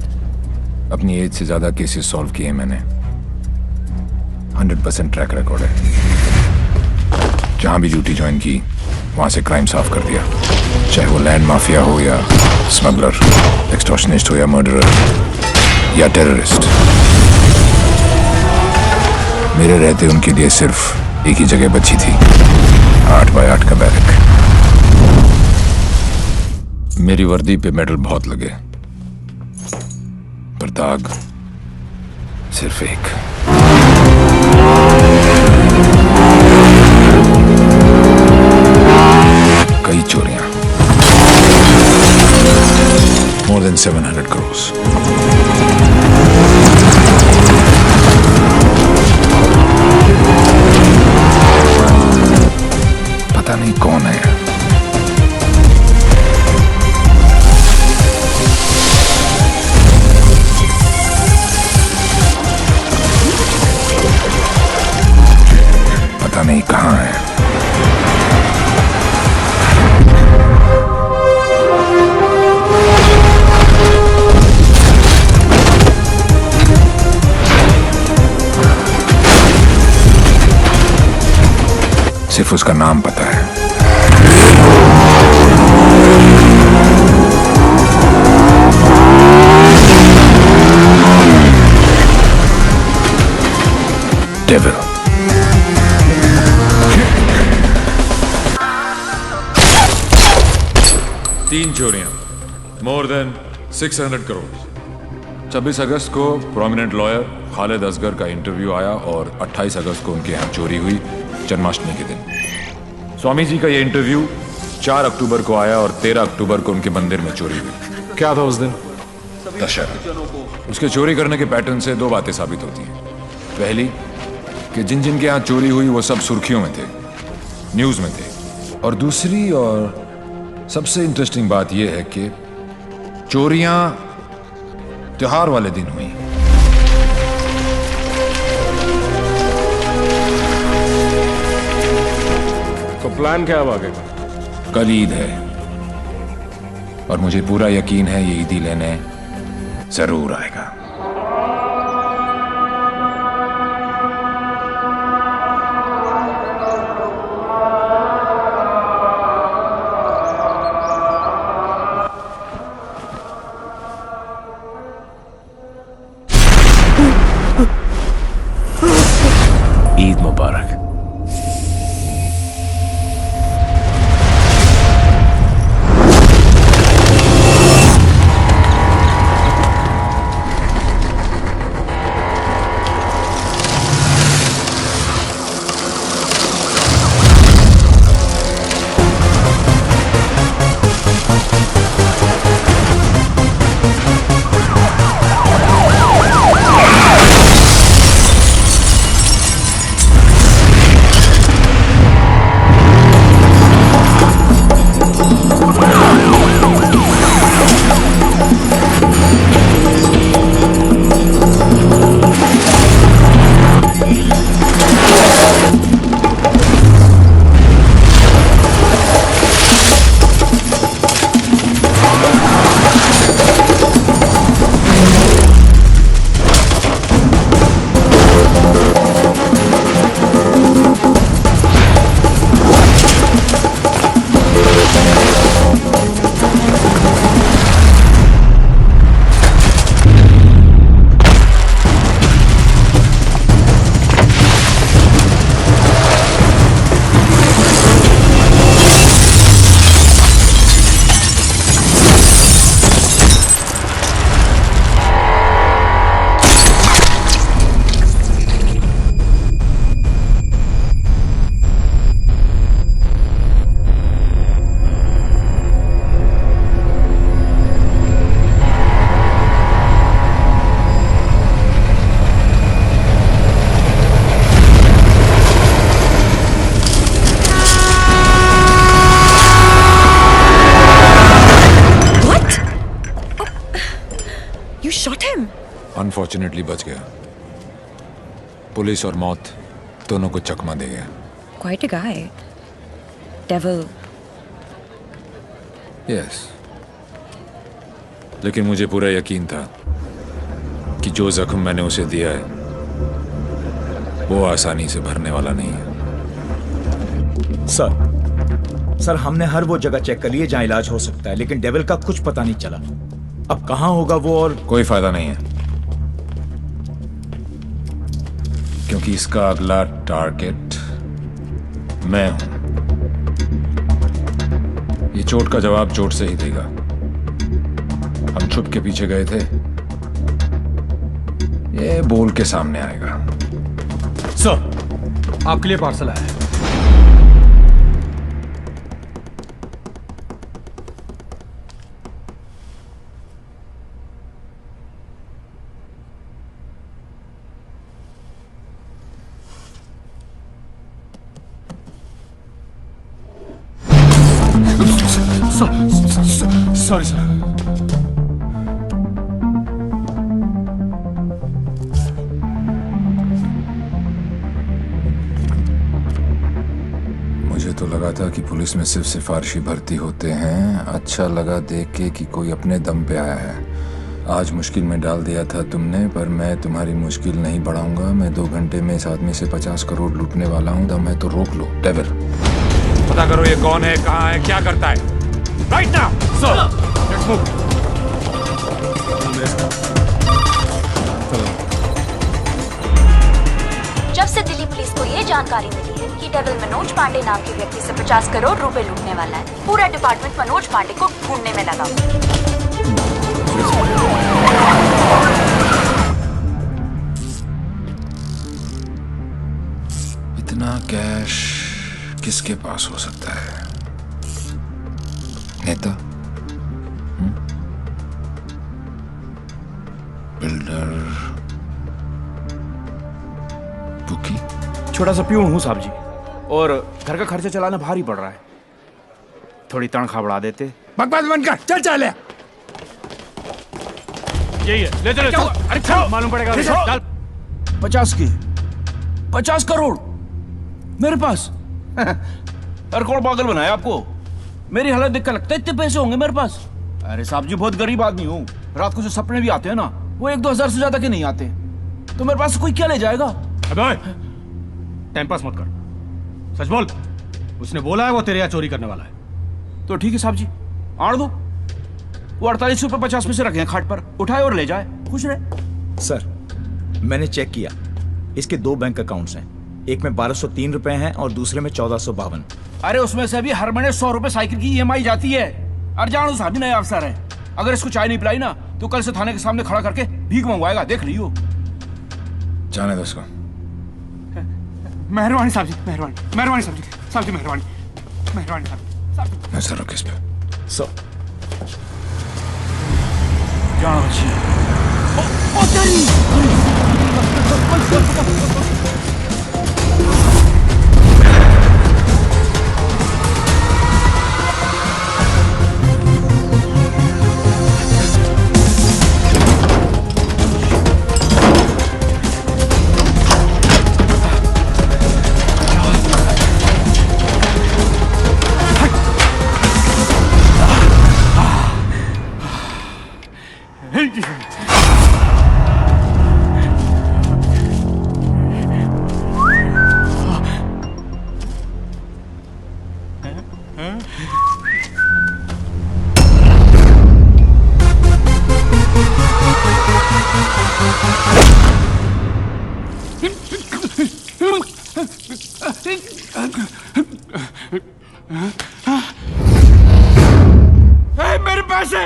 अपनी एज से ज्यादा केसेस सॉल्व किए मैंने। 100% ट्रैक रिकॉर्ड है। जहां भी ड्यूटी ज्वाइन की वहां से क्राइम साफ कर दिया, चाहे वो लैंड माफिया हो या स्मगलर, एक्सटॉर्शनिस्ट हो या मर्डरर या टेररिस्ट। मेरे रहते उनके लिए सिर्फ एक ही जगह बची थी, 8 बाय 8 का बैरक। मेरी वर्दी पे मेडल बहुत लगे, पर दाग सिर्फ एक। कई चोरियां, more than 700 crores। पता नहीं कौन है। पता नहीं कहां है। सिर्फ उसका नाम पता है। डेविल। तीन चोरियां, मोर देन 600 करोड़। 26 अगस्त को प्रोमिनेंट लॉयर खालिद असगर का इंटरव्यू आया और 28 अगस्त को उनके यहाँ चोरी हुई, जन्माष्टमी के दिन। स्वामी जी का ये इंटरव्यू 4 अक्टूबर को आया और 13 अक्टूबर को उनके मंदिर में चोरी हुई। क्या था उस दिन? दशहरा। उसके चोरी करने के पैटर्न से 2 बातें साबित होती हैं। पहली कि जिन जिन के यहाँ चोरी हुई वो सब सुर्खियों में थे, न्यूज में थे। और दूसरी और सबसे इंटरेस्टिंग बात यह है कि चोरियां त्योहार वाले दिन हुई। प्लान क्या अब आगे का? कल ईद है और मुझे पूरा यकीन है ये ईदी लेने जरूर आएगा। ईद मुबारक। अनफॉर्चुनेटली बच गया। पुलिस और मौत दोनों को चकमा दे गया। Quite a guy. Devil. Yes. लेकिन मुझे पूरा यकीन था कि जो जख्म मैंने उसे दिया है वो आसानी से भरने वाला नहीं है। सर हमने हर वो जगह चेक कर ली है जहां इलाज हो सकता है, लेकिन डेविल का कुछ पता नहीं चला। अब कहां होगा वो, और कोई फायदा नहीं है क्योंकि इसका अगला टारगेट मैं हूं। ये चोट का जवाब चोट से ही देगा। हम छुप के पीछे गए थे, ये बोल के सामने आएगा। सर आपके लिए पार्सल आया है। Sorry sir. मुझे तो लगा था कि पुलिस में सिर्फ सिफारिशी भर्ती होते हैं। अच्छा लगा देख के कि कोई अपने दम पे आया है। आज मुश्किल में डाल दिया था तुमने, पर मैं तुम्हारी मुश्किल नहीं बढ़ाऊंगा। मैं 2 घंटे में इस आदमी से 50 करोड़ लूटने वाला हूँ। दम है तो रोक लो। डेविल पता करो ये कौन है, कहाँ है, क्या करता है। Right now sir, let's move. जब से दिल्ली पुलिस को ये जानकारी मिली है कि डेविल मनोज पांडे नाम के व्यक्ति से 50 करोड़ रुपए लूटने वाला है, पूरा डिपार्टमेंट मनोज पांडे को ढूंढने में लगा। इतना कैश किसके पास हो सकता है? नेता, बिल्डर, बुकी? छोटा सा प्यून हूँ साहब जी, और घर का खर्चा चलाना भारी पड़ रहा है। थोड़ी तनख्वाह बढ़ा देते। बकवास बंद कर, चल चल। यही है, ले चलो। अरे चल, मालूम पड़ेगा। चल 50 की 50 करोड़ मेरे पास। अरे कौन पागल बनाया आपको? मेरी हालत देख कर लगता है इतने पैसे होंगे मेरे पास? अरे साहब जी बहुत गरीब आदमी हूँ। रात को जो सपने भी आते हैं ना वो 1-2 हजार से ज्यादा के नहीं आते। तो मेरे पास कोई क्या ले जाएगा? अबे टाइम पास मत कर, सच बोल। उसने बोला है वो तेरे यहाँ चोरी करने वाला है। तो ठीक है साहब जी, आड़ दो। वो 48 रुपए 50 पैसे रखे हैं खाट पर, उठाए और ले जाए, खुश रहे। सर मैंने चेक किया, इसके 2 बैंक अकाउंट्स हैं। एक में 1203 रुपए हैं और दूसरे में 1452। अरे उसमें से भी हर महीने 100 रुपए साइकिल की EMI जाती है। अरे जानो साहब भी नया अफसर है, अगर इसको चाय नहीं पिलाई ना तो कल से थाने के सामने खड़ा करके भीख मंगवाएगा, देख लियो। जाने दो उसको। मेहरबानी साहब जी, मेहरबानी साहब जी, साहब जी मेहरबानी साहब जी। नजर रख इस पे। सर जानो अच्छी मेरे पैसे,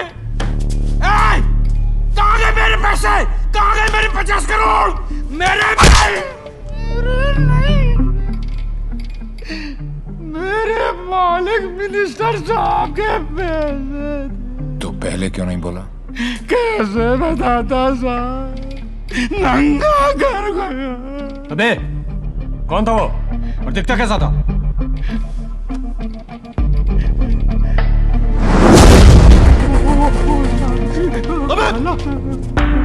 कहाँ गए मेरे पैसे? कहाँ गए मेरे 50 करोड़? मेरे मालिक मिनिस्टर साहब के पैसे। तो पहले क्यों नहीं बोला? कैसे बताता साहब, नंगा कर गया। अबे कौन था वो और दिखता कैसा था?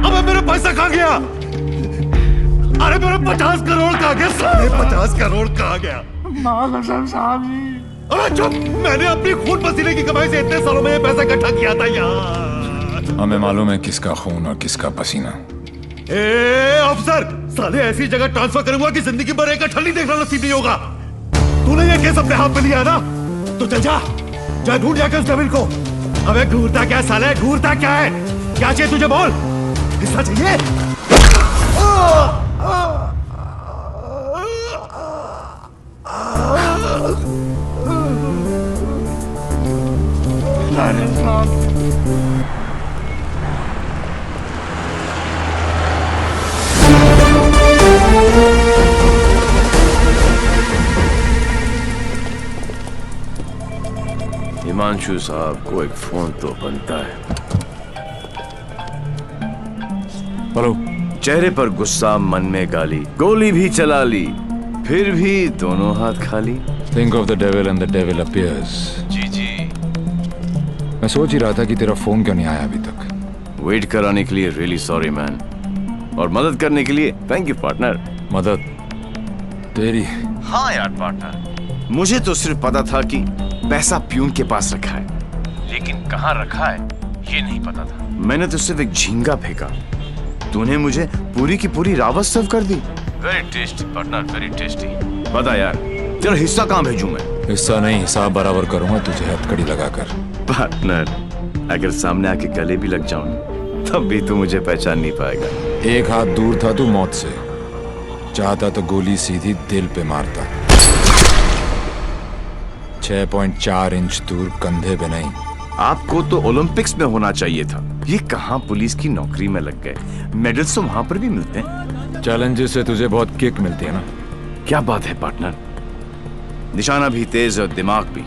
अबे मेरा पैसा कहाँ गया? अरे मेरा 50 करोड़ कहाँ गया? 50 करोड़ कहाँ गया? साहब जी। अबे चुप, मैंने अपनी खून पसीने की कमाई से इतने सालों में ये पैसा इकट्ठा किया था यार। हमें मालूम है किसका खून और किसका पसीना। अफसर, साले ऐसी जगह ट्रांसफर करूंगा कि जिंदगी भर एक ठल्ली देखना नसीब नहीं होगा। तूने ये केस अपने हाथ में लिया ना, तो चल जा ढूंढ जाकर उस डेविल को। अबे ढूंढता क्या साले, ढूंढता क्या है? क्या चाहिए तुझे बोल? हिस्सा चाहिए? हिमांशु साहब को एक फोन तो बनता है। हेलो। चेहरे पर गुस्सा, मन में गाली, गोली भी चला ली, फिर भी दोनों हाथ खाली। Think of the devil and the devil appears. जी। मैं सोच ही रहा था कि तेरा फोन क्यों नहीं आया अभी तक। वेट कराने के लिए रियली सॉरी मैन, और मदद करने के लिए थैंक यू पार्टनर। मदद तेरी? हाँ यार पार्टनर, मुझे तो सिर्फ पता था कि पैसा प्यून के पास रखा है, लेकिन कहाँ रखा है ये नहीं पता था। मैंने तो सिर्फ एक झींगा फेंका, तूने मुझे पूरी की पूरी रावत सर्व कर दी। Very tasty partner, very tasty. बता यार, तेरा हिस्सा कहाँ भेजूं मैं? हिस्सा नहीं, हिसाब बराबर करूंगा तुझे हथकड़ी लगाकर। पार्टनर, अगर सामने आके गले भी लग जाऊं तब भी तू मुझे पहचान नहीं पाएगा। एक हाथ दूर था तू मौत से, चाहता तो गोली सीधी दिल पे मारता। 6.4 इंच दूर, कंधे पे नहीं। आपको तो ओलंपिक्स में होना चाहिए था, ये कहाँ पुलिस की नौकरी में लग गए। मेडल्स तो वहां पर भी मिलते हैं। चैलेंजेस से तुझे बहुत किक मिलती है ना। क्या बात है पार्टनर, निशाना भी तेज और दिमाग भी।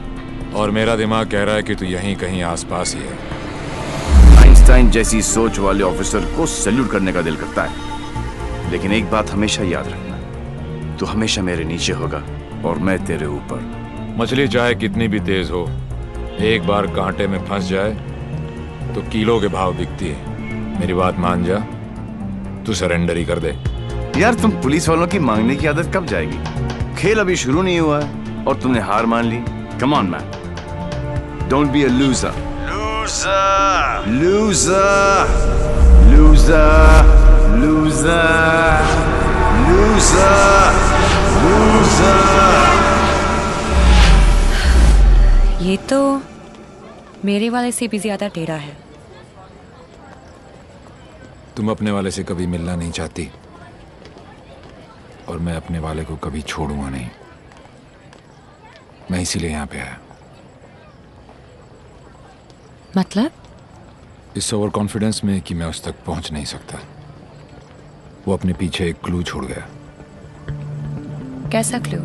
और मेरा दिमाग कह रहा है कि तू यहीं कहीं आसपास ही है। आइंस्टाइन जैसी सोच वाले ऑफिसर को सैल्यूट करने का दिल करता है, लेकिन एक बात हमेशा याद रखना, तू हमेशा मेरे नीचे होगा और मैं तेरे ऊपर। मछली चाहे कितनी भी तेज हो, एक बार कांटे में फंस जाए तो किलो के भाव बिकती है। मेरी बात मान जा, तू सरेंडर ही कर दे। यार तुम पुलिस वालों की मांगने की आदत कब जाएगी? खेल अभी शुरू नहीं हुआ है और तुमने हार मान ली। Come on, man. Don't be a loser. Loser! Loser! Loser! Loser! Loser! Loser! ये तो मेरे वाले से भी ज्यादा टेढ़ा है। तुम अपने वाले से कभी मिलना नहीं चाहती और मैं अपने वाले को कभी छोड़ूंगा नहीं। मैं इसीलिए यहाँ पे आया। मतलब? इस ओवर कॉन्फिडेंस में कि मैं उस तक पहुंच नहीं सकता। वो अपने पीछे एक क्लू छोड़ गया। कैसा क्लू?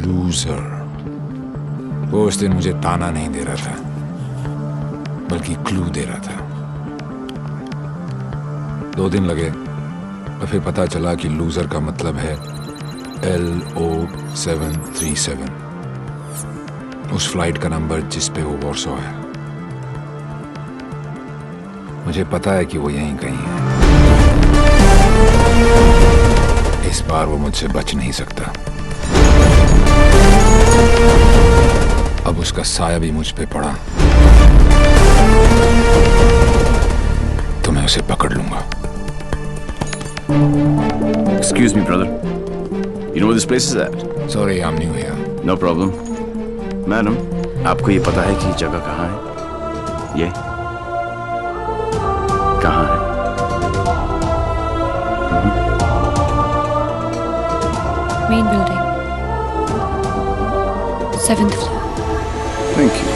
लूजर। वो उस दिन मुझे ताना नहीं दे रहा था बल्कि क्लू दे रहा था। 2 दिन लगे और फिर पता चला कि लूजर का मतलब है LO737, उस फ्लाइट का नंबर जिस पे वो वॉर्सो है। मुझे पता है कि वो यहीं कहीं है। इस बार वो मुझसे बच नहीं सकता। अब उसका साया भी मुझ पे पड़ा तो मैं उसे पकड़ लूंगा। Excuse me, brother. You know where this place is at? Sorry, I'm new here. No problem. Madam, आपको ये पता है कि ये जगह कहाँ है? ये कहाँ है? Main building, 7th floor. Thank you.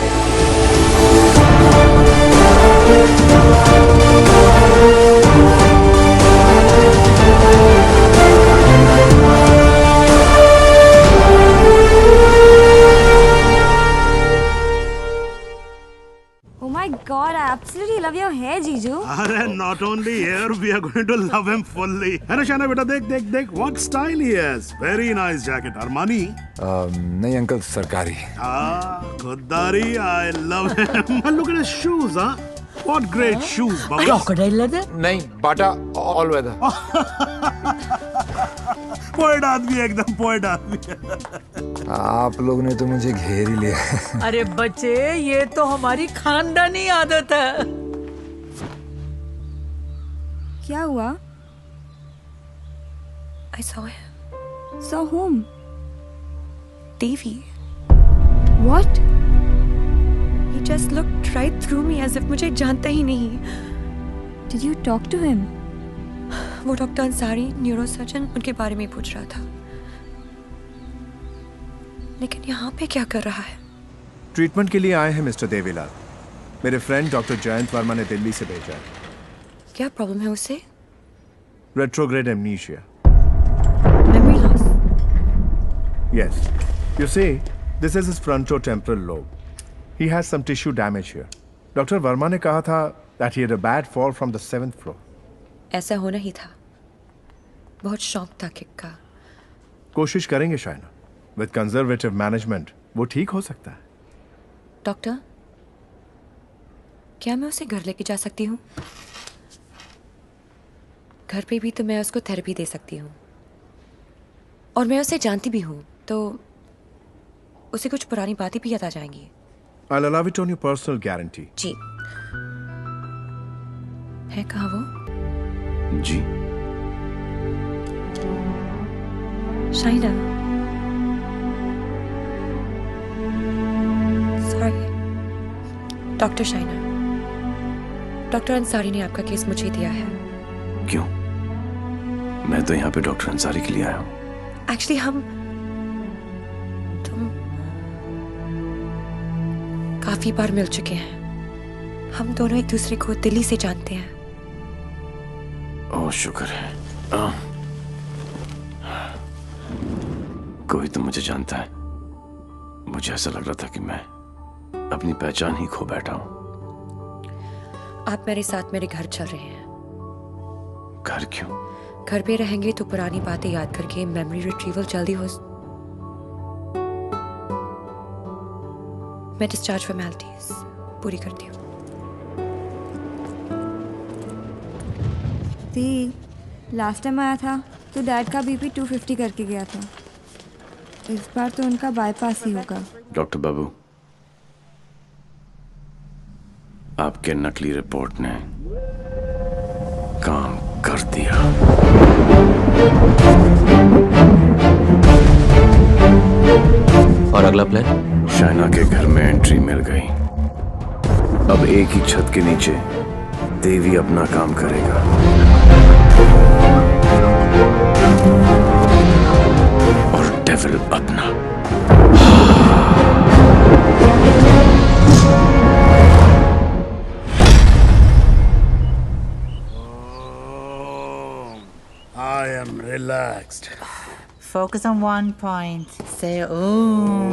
Oh my God, I absolutely love your hair, Jiju. अरे not only here, we are going to love him fully. अरे शाना बेटा देख देख देख, what style he has. Very nice jacket. Armani. नहीं uncle, सरकारी। खुददारी, I love him. And look at his shoes, huh? What great shoes, Baba. Crocodile leather? नहीं, बाटा all weather. Poet आदमी, एकदम पोएट आदमी। आप लोग ने तो मुझे घेर ही लिया। अरे बच्चे, ये तो हमारी खानदानी आदत है। क्या हुआ? I saw him. Saw whom? Devi. What? He just looked right through me as if मुझे जानता ही नहीं। Did you talk to him? वो डॉक्टर अंसारी, न्यूरोसर्जन, उनके बारे में पूछ रहा था। लेकिन यहाँ पे क्या कर रहा है? ट्रीटमेंट के लिए आए हैं मिस्टर देवीलाल। मेरे फ्रेंड डॉक्टर जयंत वर्मा ने दिल्ली से भेजा है। क्या प्रॉब्लम है उसे? Retrograde amnesia. Memory loss. Yes. You see, this is his frontotemporal lobe. He has some tissue damage here. Doctor Verma ने कहा था that he had a bad fall from the 7th floor. ऐसा होना ही था। बहुत शौक था किक का। कोशिश करेंगे शायना। विद कंजर्वेटिव मैनेजमेंट वो ठीक हो सकता है। डॉक्टर, क्या मैं उसे घर लेके जा सकती हूँ? घर पे भी तो मैं उसको थेरेपी दे सकती हूँ और मैं उसे जानती भी हूँ, तो उसे कुछ पुरानी बातें भी याद आ जाएंगी। I'll allow it on your personal guarantee. जी। है कहाँ वो? जी। Shaina. Sorry. Doctor Shaina. Doctor Ansari ने आपका केस मुझे दिया है। क्यों? मैं तो यहाँ पे डॉक्टर अंसारी के लिए आया हूँ। एक्चुअली तुम काफी बार मिल चुके हैं। हम दोनों एक दूसरे को दिल्ली से जानते हैं। ओह शुक्र है। कोई तो मुझे जानता है। मुझे ऐसा लग रहा था कि मैं अपनी पहचान ही खो बैठा हूं। आप मेरे साथ मेरे घर चल रहे हैं। घर क्यों? घर पे रहेंगे तो पुरानी बातें याद करके मेमोरी रिट्रीवल जल्दी हो। मैं डिस्चार्ज फॉर्मेलिटीज पूरी करती हूँ। लास्ट टाइम आया था तो डैड का बीपी 250 करके गया था। इस बार तो उनका बाईपास ही होगा। डॉक्टर बाबू, आपके नकली रिपोर्ट ने काम कर दिया। और अगला प्लान? शाइना के घर में एंट्री मिल गई। अब एक ही छत के नीचे देवी अपना काम करेगा। और डेविल अपना। I am relaxed. Focus on one point. Say Om.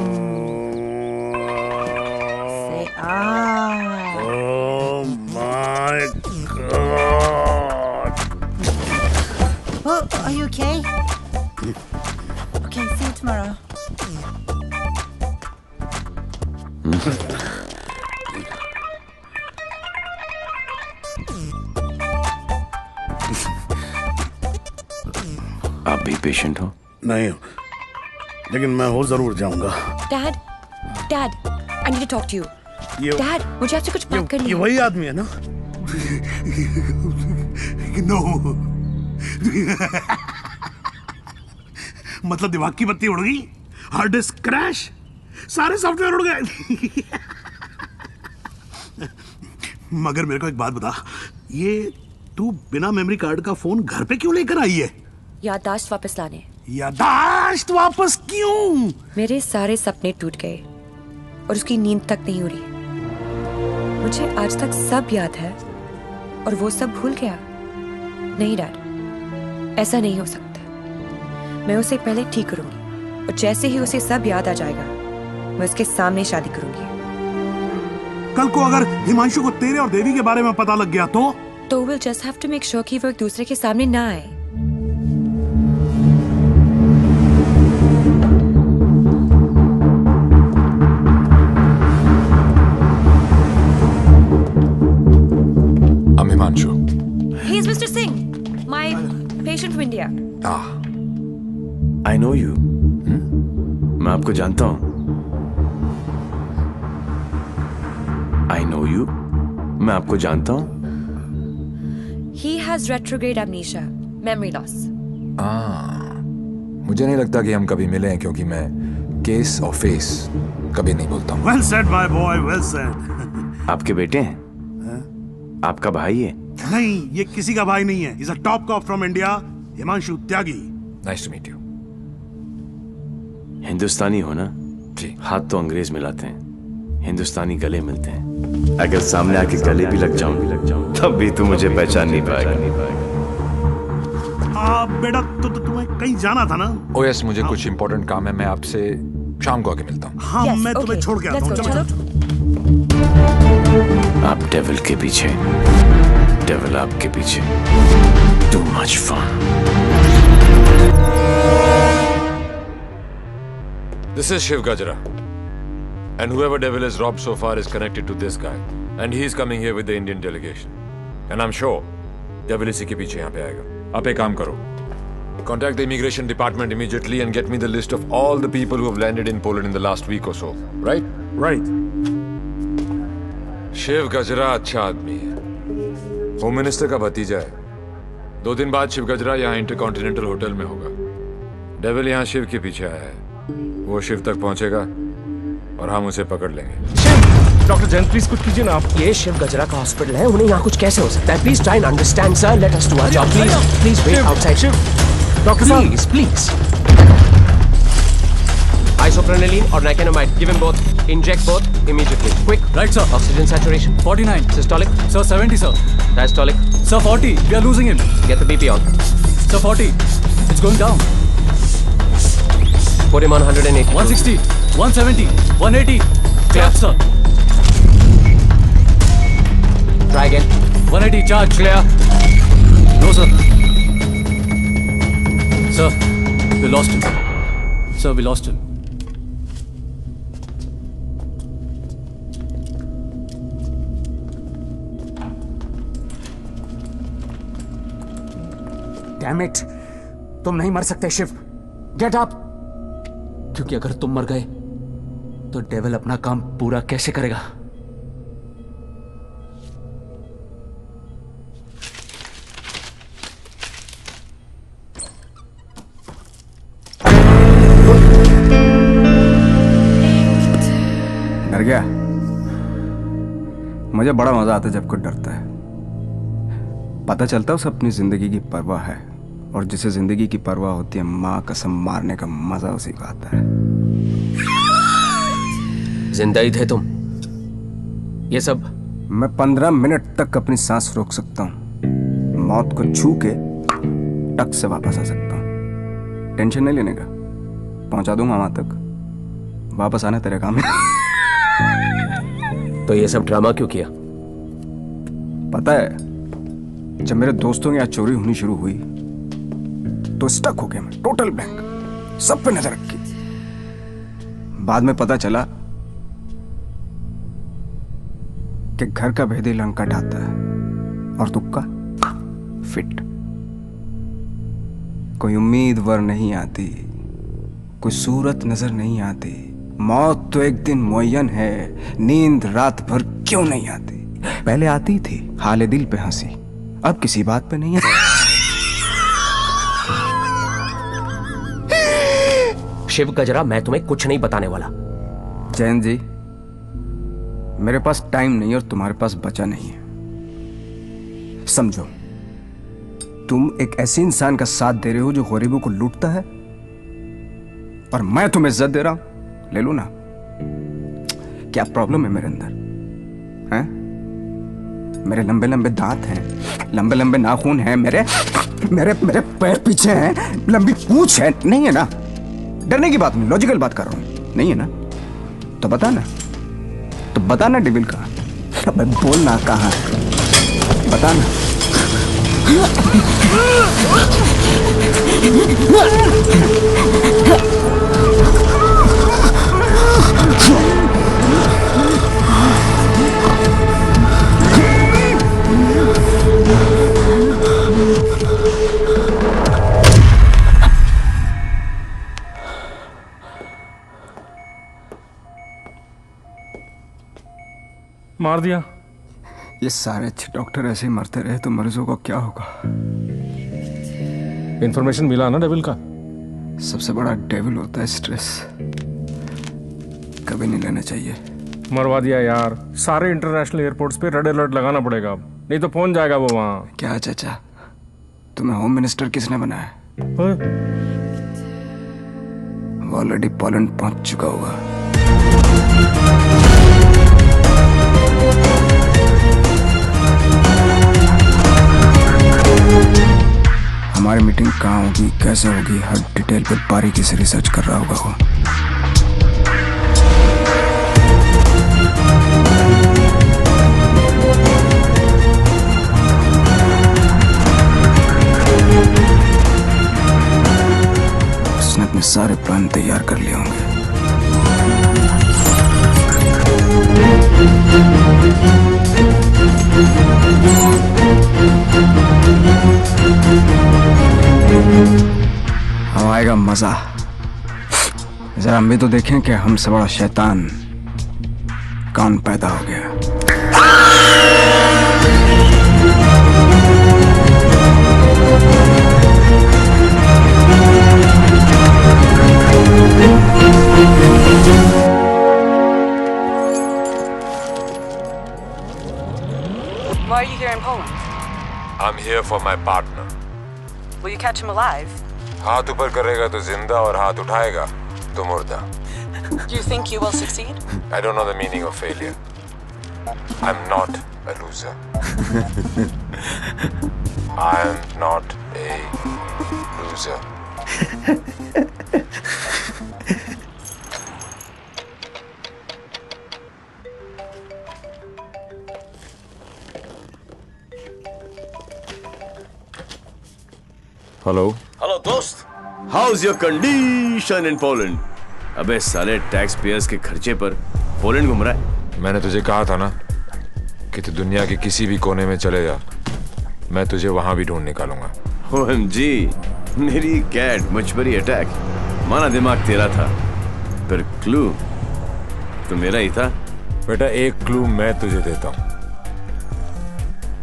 Say Ah. Oh my God. Oh, are you okay? Okay, see you tomorrow. आप भी पेशेंट हो? नहीं, लेकिन मैं हो जरूर जाऊंगा। Dad, Dad, I need to talk to you. Dad, मुझे आपसे कुछ बात करनी है। ये वही आदमी है ना? नो। मतलब दिमाग की बत्ती उड़ गई, हार्ड डिस्क क्रैश, सारे सॉफ्टवेयर उड़ गए। मगर मेरे को एक बात बता, ये तू बिना मेमोरी कार्ड का फोन घर पे क्यों लेकर आई है? याददाश्त वापस लाने। याददाश्त वापस क्यों? मेरे सारे सपने टूट गए और उसकी नींद तक नहीं उड़ी। मुझे आज तक सब याद है और वो सब भूल गया। नहीं डैड, ऐसा नहीं हो सकता। मैं उसे पहले ठीक करूंगी और जैसे ही उसे सब याद आ जाएगा मैं उसके सामने शादी करूंगी। कल को अगर हिमांशु को तेरे और देवी के बारे में पता लग गया तो we'll just have to make sure कि वो एक दूसरे के सामने ना आए। Himanshu. He is Mr. Singh, my patient from India. I know you. मैं आपको जानता हूँ। I know you. मैं आपको जानता हूँ। He has retrograde amnesia, memory loss. मुझे नहीं लगता कि हम कभी मिले हैं, क्योंकि मैं केस और फेस कभी नहीं बोलता हूँ। Well said, my boy, well said. आपके बेटे हैं? आपका भाई है? नहीं, ये किसी का भाई नहीं है। He's a top cop from India, Himanshu Tyagi. Nice to meet you. हिंदुस्तानी हो ना? जी। हाथ तो अंग्रेज मिलाते हैं, हिंदुस्तानी गले मिलते हैं। अगर सामने आके गले भी लग जाऊं तब भी तू मुझे पहचान नहीं पाएगा। बेटा तुम्हें कहीं जाना था ना? Oh yes, मुझे कुछ इम्पोर्टेंट काम है। मैं आपसे शाम को आके मिलता हूँ। हाँ, मैं तुम्हें छोड़ के आता हूँ। चलो। आप डेविल के पीछे, डेविल आपके पीछे। Too much fun. This is Shiv Gajra. And whoever devil is robbed so far is connected to this guy. And he is coming here with the Indian delegation. And I'm sure devil इसी के पीछे यहाँ पे आएगा। आप एक काम करो, contact the immigration department immediately and get me the list of all the people who have landed in Poland in the last week or so. Right? Right. Shiv गजरा अच्छा आदमी है, होम मिनिस्टर का भतीजा है। 2 दिन बाद शिव गजरा यहाँ इंटरकॉन्टिनेंटल होटल में होगा। डेविल यहाँ शिव के पीछे आया है, वो शिव तक पहुंचेगा और हम उसे पकड़ लेंगे। डॉक्टर जैन प्लीज कुछ कीजिए ना आप। ये शिव गजरा का हॉस्पिटल है, उन्हें यहाँ कुछ कैसे हो सकता है? Please try and understand sir, let us do our job. Please wait outside. Doctor साहब please. Isoprenylene or nicotinamide. Give him both. Inject both immediately. Quick. Right, sir. Oxygen saturation. 49. Systolic. Sir, 70, sir. Diastolic. Sir, 40. We are losing him. Get the BP on. Sir, 40. It's going down. Put him on 180. 160. 170. 180. Clear. Sir. Try again. 180. Charge. Clear. No, sir. Sir, we lost him. Sir, we lost him. Damn it! तुम नहीं मर सकते Shiv. Get up! क्योंकि अगर तुम मर गए तो डेविल अपना काम पूरा कैसे करेगा? डर गया? मुझे बड़ा मजा आता है जब कोई डरता है। पता चलता है उसे अपनी जिंदगी की परवाह है, और जिसे जिंदगी की परवाह होती है माँ कसम मारने का मजा उसी को आता है। जिंदा ही थे तुम? ये सब? मैं 15 मिनट तक अपनी सांस रोक सकता हूँ, मौत को छू के टक से वापस आ सकता हूँ। टेंशन नहीं लेने का, पहुंचा दूंगा वहां तक। वापस आना तेरे काम है। तो ये सब ड्रामा क्यों किया? पता है, जब मेरे दोस्तों के यहाँ चोरी होनी शुरू हुई तो स्टक हो गया मैं, टोटल ब्लैंक, सब पे नजर रखी। बाद में पता चला कि घर का भेदी लंका ढाता है और तुक्का फिट। कोई उम्मीदवार नहीं आती, कोई सूरत नजर नहीं आती। मौत तो एक दिन मुअय्यन है, नींद रात भर क्यों नहीं आती? पहले आती थी हाले दिल पे हंसी, अब किसी बात पे नहीं आती। शिव गजरा, मैं तुम्हें कुछ नहीं बताने वाला। जैन जी, मेरे पास टाइम नहीं और तुम्हारे पास बचा नहीं है। समझो, तुम एक ऐसे इंसान का साथ दे रहे हो जो गरीबों को लूटता है, और मैं तुम्हें इज्जत दे रहा हूं। ले लो ना। क्या प्रॉब्लम है मेरे अंदर? हैं? मेरे लंबे लंबे दांत हैं, लंबे लंबे नाखून हैं, मेरे मेरे मेरे पैर पीछे हैं, लंबी पूंछ है। नहीं है ना? डरने की बात नहीं, लॉजिकल बात कर रहा हूं। नहीं है ना? तो बता ना, तो बता ना डेविल कहाँ? अबे बोल ना कहाँ? बता ना। मार दिया। ये सारे अच्छे डॉक्टर ऐसे ही मरते रहे तो मरीजों को क्या होगा? इन्फॉर्मेशन मिला ना डेविल का? सबसे बड़ा डेविल होता है स्ट्रेस। कभी नहीं लेना चाहिए। मरवा दिया यार। सारे इंटरनेशनल एयरपोर्ट्स पे रेड अलर्ट लगाना पड़ेगा अब, नहीं तो पहुंच जाएगा वो वहां। क्या चाचा, तुम्हें होम मिनिस्टर किसने बनाया? वो ऑलरेडी पोलैंड पहुंच चुका होगा। हमारी मीटिंग कहाँ होगी, कैसे होगी, हर डिटेल पे बारीकी से रिसर्च कर रहा होगा वो। उसने अपने सारे प्लान तैयार कर लिए होंगे। अब आएगा मजा। जरा हम भी तो देखें कि हमसे बड़ा शैतान कौन पैदा हो गया। Why are you here in Poland? I'm here for my partner. Will you catch him alive? हाथ ऊपर करेगा तो जिंदा और हाथ उठाएगा तो मुर्दा. Do you think you will succeed? I don't know the meaning of failure. I'm not a loser. I'm not a loser. Hello hello दोस्त, how's your condition in Poland? अबे साले टैक्स पेयर्स के खर्चे पर पोलैंड घूम रहा है। मैंने तुझे कहा था ना कि तू दुनिया के किसी भी कोने में चले जा, मैं तुझे वहां भी ढूंढ निकालूंगा। OMG, मेरी कैट मुझ पर ही अटैक। माना दिमाग तेरा था, पर क्लू तो मेरा ही था। बेटा एक क्लू मैं तुझे देता हूं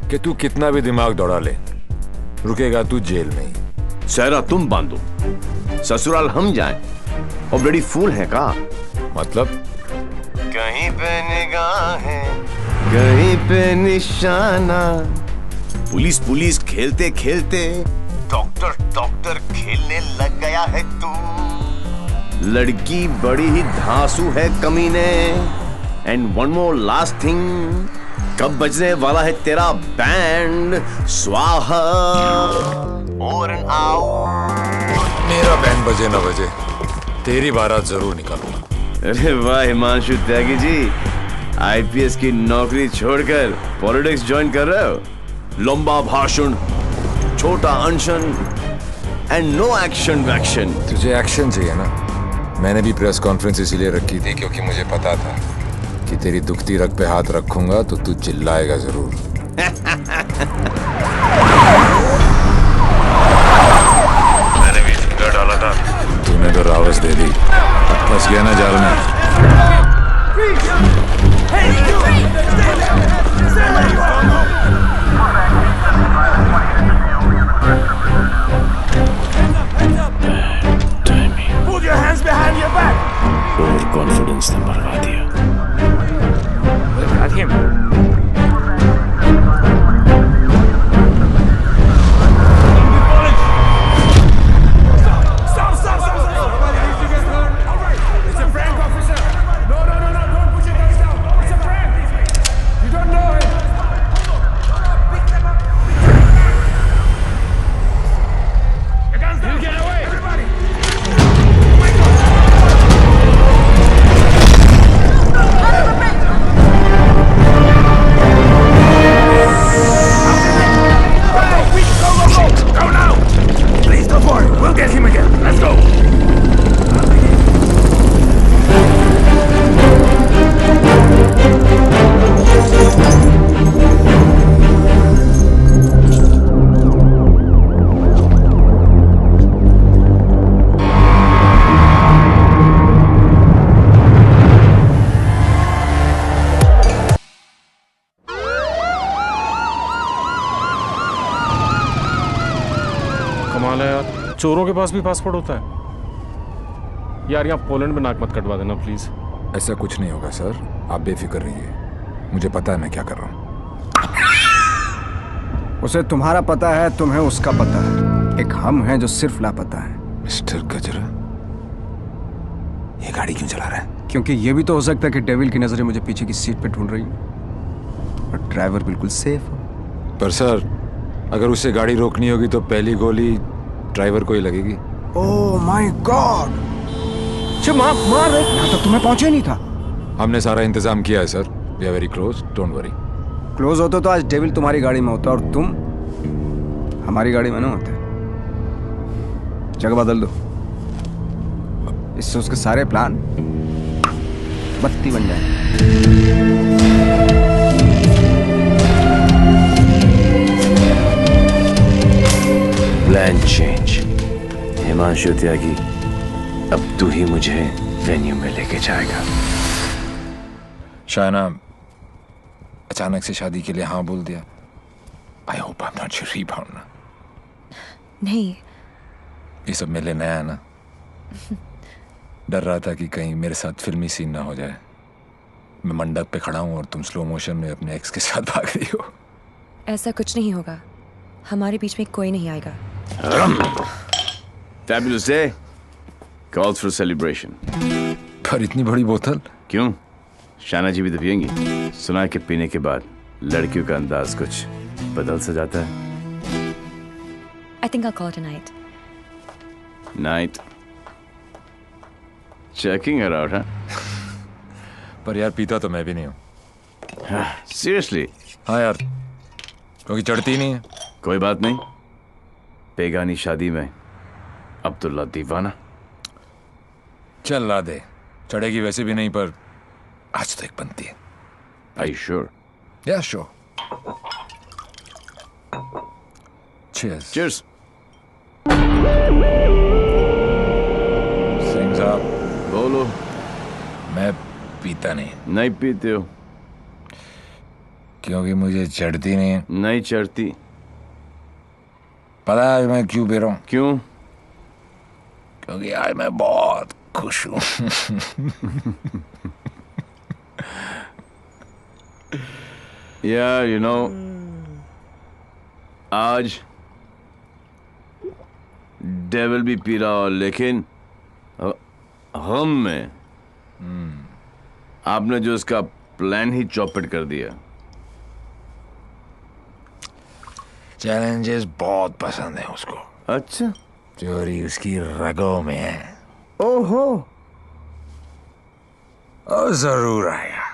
कि तू कितना भी दिमाग दौड़ा ले, रुकेगा तू जेल में ही। सहरा तुम बांधो, ससुराल हम जाएं। और बड़ी फूल है का मतलब? कहीं पे निगाहें, कहीं पे निशाना। पुलिस पुलिस खेलते खेलते डॉक्टर डॉक्टर खेलने लग गया है तू। लड़की बड़ी ही धांसू है कमीने। And one more last thing, कब बजने वाला है तेरा बैंड? स्वाहा ओवर एंड आउट। मेरा बैंड बजे ना बजे, तेरी बारात जरूर निकालूंगा। अरे वाह हिमांशु त्यागी जी, आईपीएस की नौकरी छोड़कर पॉलिटिक्स ज्वाइन कर रहे हो। लंबा भाषण, छोटा अनशन एंड नो एक्शन वैक्शन। तुझे एक्शन चाहिए ना? मैंने भी प्रेस कॉन्फ्रेंस इसीलिए रखी थी क्योंकि मुझे पता था कि तेरी दुखती रग पे हाथ रखूंगा तो तू चिल्लाएगा जरूर। मैंने भी फिंगर डाला था, तूने तो रावस दे दी। फंस गया ना जाल में। Put your hands behind your back. Over confidence ने मरवा दिया। Got him. कमाल है यार, चोरों के पास भी पासपोर्ट होता है। यार यहाँ पोलैंड में नाक मत कटवा देना प्लीज। ऐसा कुछ नहीं होगा सर, आप बेफिक्र रहिए। मुझे पता है मैं क्या कर रहा हूँ। उसे तुम्हारा पता है, तुम्हें उसका पता है। एक हम हैं जो सिर्फ लापता है। मिस्टर गजरा, ये गाड़ी क्यों चला रहा है? क्योंकि ये भी तो हो सकता है कि डेविल की नजरें मुझे पीछे की सीट पे ढूंढ रही हैं और ड्राइवर बिल्कुल सेफ हो। पर सर, अगर उसे गाड़ी रोकनी होगी तो पहली गोली ड्राइवर को ही लगेगी। Oh my God! मार रहे, यहाँ तक तुम्हें पहुंचे नहीं था। हमने सारा इंतजाम किया है sir. We are very close, don't worry. Close होते तो आज डेविल तुम्हारी गाड़ी में होता और तुम हमारी गाड़ी में ना होते। जगह बदल दो, इससे उसके सारे प्लान बत्ती बन जाए। Plan change. हिमांशु त्यागी, अब तू ही मुझे वेन्यू में लेके जाएगा। शायना अचानक से शादी के लिए हाँ बोल दिया। I hope I am not your rebound ना। नहीं, ये सब मेरे लिए नया है ना। डर रहा था कि कहीं मेरे साथ फिल्मी सीन ना हो जाए। मैं मंडप पे खड़ा हूँ और तुम स्लो मोशन में अपने एक्स के साथ भाग रही हो। ऐसा कुछ नहीं होगा। हमारे बीच में कोई नहीं आएगा। Fabulous day. Calls for celebration. पर इतनी बड़ी बोतल क्यों? शाना जी भी तो पियेंगी। सुना है कि पीने के बाद लड़कियों का अंदाज कुछ बदल सा जाता है। I think I'll call tonight. Night. Checking her out, huh? पर यार पीता तो मैं भी नहीं हूँ। Seriously? हाँ यार, क्योंकि चढ़ती नहीं है। कोई बात नहीं, बेगानी शादी में अब्दुल्ला दीवाना। चल ला दे, चढ़ेगी वैसे भी नहीं, पर आज तो एक बनती है। Are you sure? Yeah, sure. Cheers. Cheers. Singh साहब, बोलो। मैं पीता नहीं। नहीं पीते हो क्योंकि मुझे चढ़ती नहीं है। नहीं चढ़ती। पता है मैं क्यों पी रहा हूँ? क्यों? क्योंकि आज मैं बहुत खुश हूँ। यार यू नो आज डेविल भी पी रहा हो, लेकिन हम में आपने जो इसका प्लान ही चौपट कर दिया। चैलेंजेस बहुत पसंद है उसको। अच्छा, चोरी उसकी रगों में है। ओहो, और जरूर आएगा,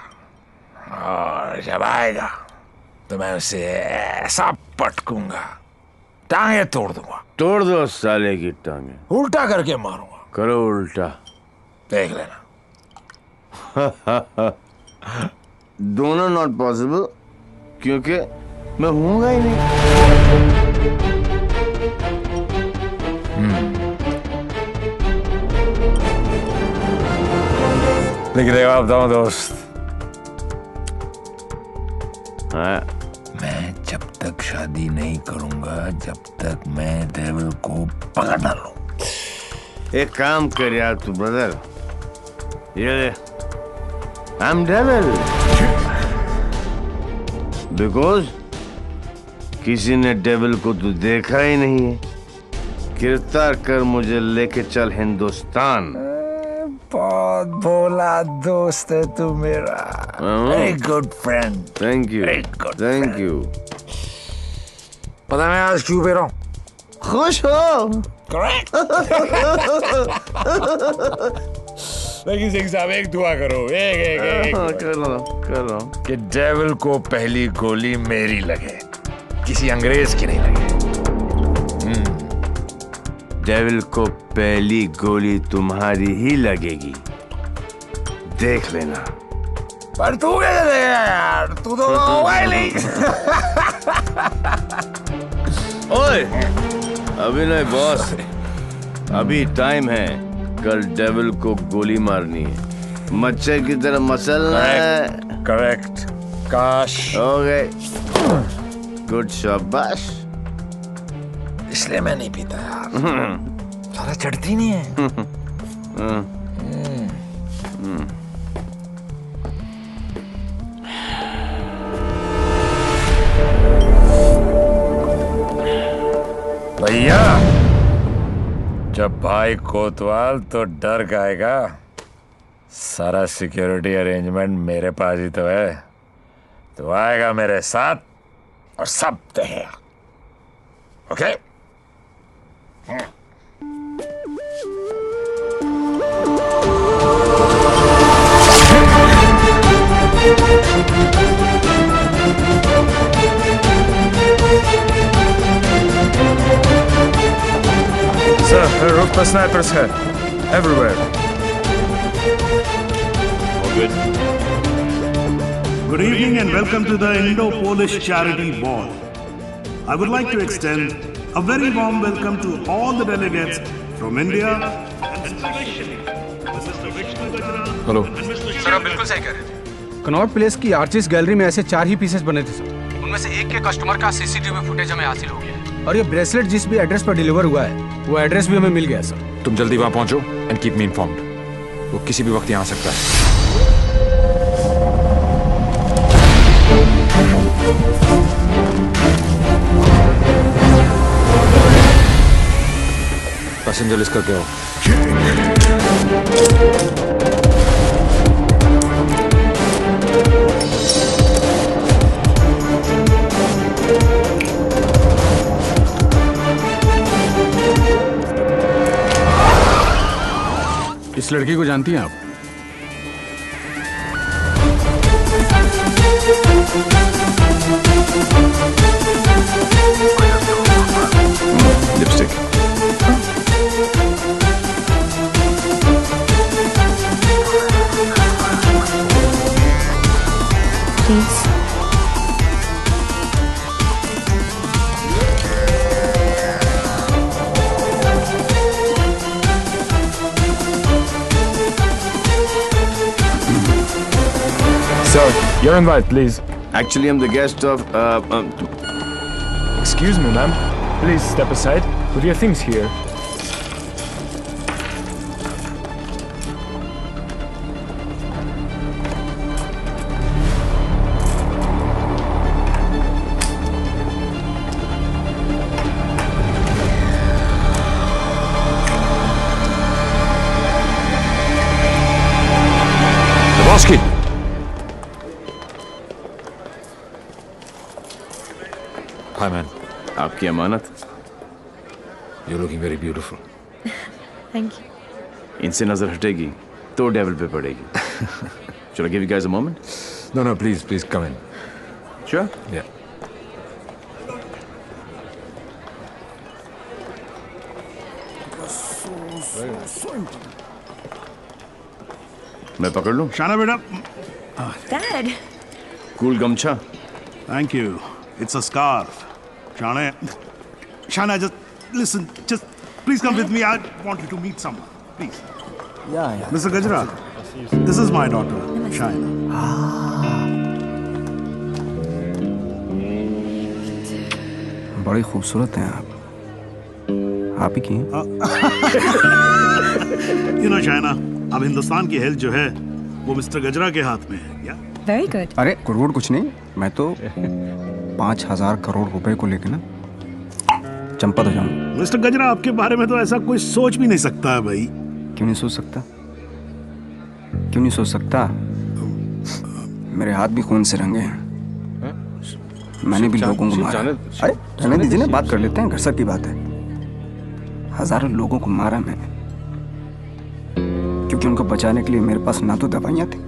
और जब आएगा तो मैं उसे ऐसा पटकूंगा, टांगे तोड़ दूंगा। तोड़ दो साले की टांगे। उल्टा करके मारूंगा। करो उल्टा, देख लेना। दोनों नॉट पॉसिबल, क्योंकि मैं हूंगा ही नहीं। लिख देगा आप दोनों दोस्त। मैं जब तक शादी नहीं करूंगा जब तक मैं डेविल को पकड़ ना लूं। एक काम कर यार तू ब्रदर, ये आई एम डेविल बिकॉज किसी ने डेविल को तू देखा ही नहीं है। गिरफ्तार कर मुझे लेके चल हिंदुस्तान। बहुत भोला दोस्त है तू मेरा। Very good friend. Thank you, thank you. पता मैं आज क्यों पी रहा हूँ? खुश हो? करेक्ट। लेकिन सिंह साहब एक दुआ करो, एक कर रहा हूँ कि डेविल को पहली गोली मेरी लगे, किसी अंग्रेज की नहीं लगे। डेविल को पहली गोली तुम्हारी ही लगेगी, देख लेना। पर तू कैसे देगा यार, तू तो होगा ही नहीं। ओए, अभी नहीं बॉस, अभी टाइम है। कल डेविल को गोली मारनी है, मच्छर की तरह मसलना है। करेक्ट। काश हो गए। गुड, शाबाश। इसलिए मैं नहीं पीता यार, सारा चढ़ती नहीं है। भैया, जब भाई कोतवाल तो डर गाएगा। सारा सिक्योरिटी अरेंजमेंट मेरे पास ही तो है, तो आएगा मेरे साथ और सब देगा। ओके? Sir, roof पर snipers है everywhere. Good. Good evening and welcome to the Indo-Polish Charity Ball. I would like to extend a very warm welcome to all the delegates from India and especially Mr. Vishnu Gajra. Hello sir, आप बिल्कुल सही कह रहे थे। Connaught place की artist gallery में ऐसे 4 ही pieces बने थे सर। उनमें से एक के कस्टमर का सीसीटीवी फुटेज हमें हासिल हो गया है। और ये ब्रेसलेट जिस भी एड्रेस पर डिलीवर हुआ है, वो एड्रेस भी हमें मिल गया सर। तुम जल्दी वहां पहुंचो एंड कीप मी इन्फॉर्म्ड। वो किसी भी वक्त यहाँ आ सकता है। पैसेंजर लिस्ट करके आओ। इस लड़की को जानती हैं आप? Lipstick. Please. Sir, your invite, please. Actually, I'm the guest of. Excuse me, ma'am. Please step aside. Put your things here. Lebowski! Hi, man. आपकी अमानत. You're looking very beautiful. Thank you. इनसे नजर हटेगी तो डेविल पे पड़ेगी. Shall I give you guys a moment? No, please come in. Sure? Yeah. मैं पकड़ लूं? शाना बेटा. Dad. Cool गमछा. Thank you. It's a scarf. Shana, just listen. Just please come with me. I want you to meet someone. Please. Yeah. Mr. Gajra, this is my daughter, Shana. बड़ी खूबसूरत हैं आप ही की हैं? You know, Shana, अब हिंदुस्तान की health जो है वो मिस्टर गजरा के हाथ में है. Yeah? Very good. अरे करोड़ कुछ नहीं, मैं तो 5,000 करोड़ रुपए को लेके ना चंपत हो जाऊं. मिस्टर गजरा, आपके बारे में तो ऐसा कोई सोच भी नहीं सकता है भाई. क्यों नहीं सोच सकता? क्यों नहीं सोच सकता? मेरे हाथ भी खून से रंगे हैं. मैंने भी लोगों को मारा. अरे रहने दीजिए ना, बात कर लेते हैं. घर सर की बात है. हजारों लोगों को मारा मैंने, क्योंकि उनको बचाने के लिए मेरे पास ना तो दवाइयाँ थी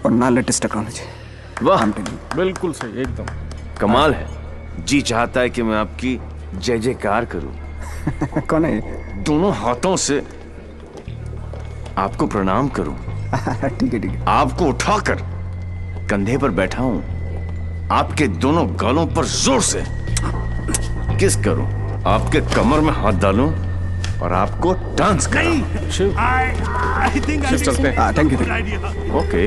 और ना लेटेस्ट टेक्नोलॉजी. वाह, बिल्कुल सही, एकदम कमाल है. जी चाहता है कि मैं आपकी जय जयकार करूं. कौन है ये? दोनों हाथों से आपको प्रणाम करूं. ठीक है. आपको उठाकर कंधे पर बैठा हूं, आपके दोनों गालों पर जोर से किस करूं, आपके कमर में हाथ डालूं और आपको डांस कराऊं. शिव चलते हैं. Thank you. ओके.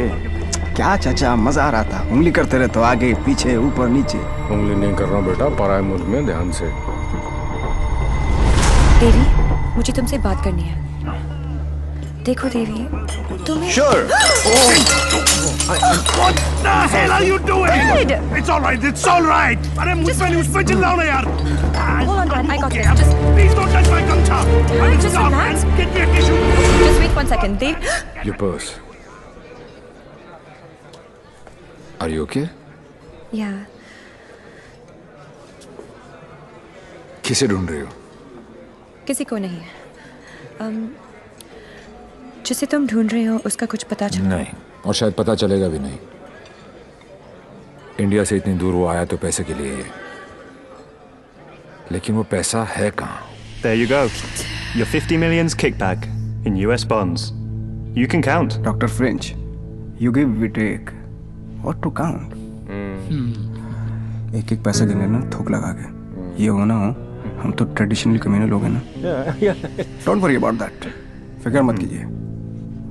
क्या चाचा, मजा आ रहा था. उंगली करते रहे तो आगे पीछे ऊपर नीचे. उंगली नहीं कर रहा बेटा, पराये मुल्क में ध्यान से. देवी, मुझे तुमसे बात करनी है. देखो देवी, तुम्हें. Sure. What the hell are you doing? Dad! It's all right. It's all right. अरे मुझ पे चिल्लाओ ना यार. Hold on, Dad. I got Okay, this. Just please don't touch my gumcha. I will Just stop relax. and get me a tissue. Just wait 1 second. Dev. Your purse. Are you okay? Yeah. किसे ढूंढ रही हो? किसी को नहीं. जिसे तुम ढूंढ रहे हो उसका कुछ पता चला? नहीं, और शायद पता चलेगा भी नहीं. इंडिया से इतनी दूर वो आया तो पैसे के लिए ही है, लेकिन वो पैसा है कहाँ? There you go. Your 50 million's kickback in US bonds. You can count. Dr. French, you give, we take. What to count? एक एक पैसा गिने ना थोक लगा के. ये हो ना हो, हम तो ट्रेडिशनली कम्युनल लोग हैं ना. Don't worry about that. फिक्र मत कीजिए.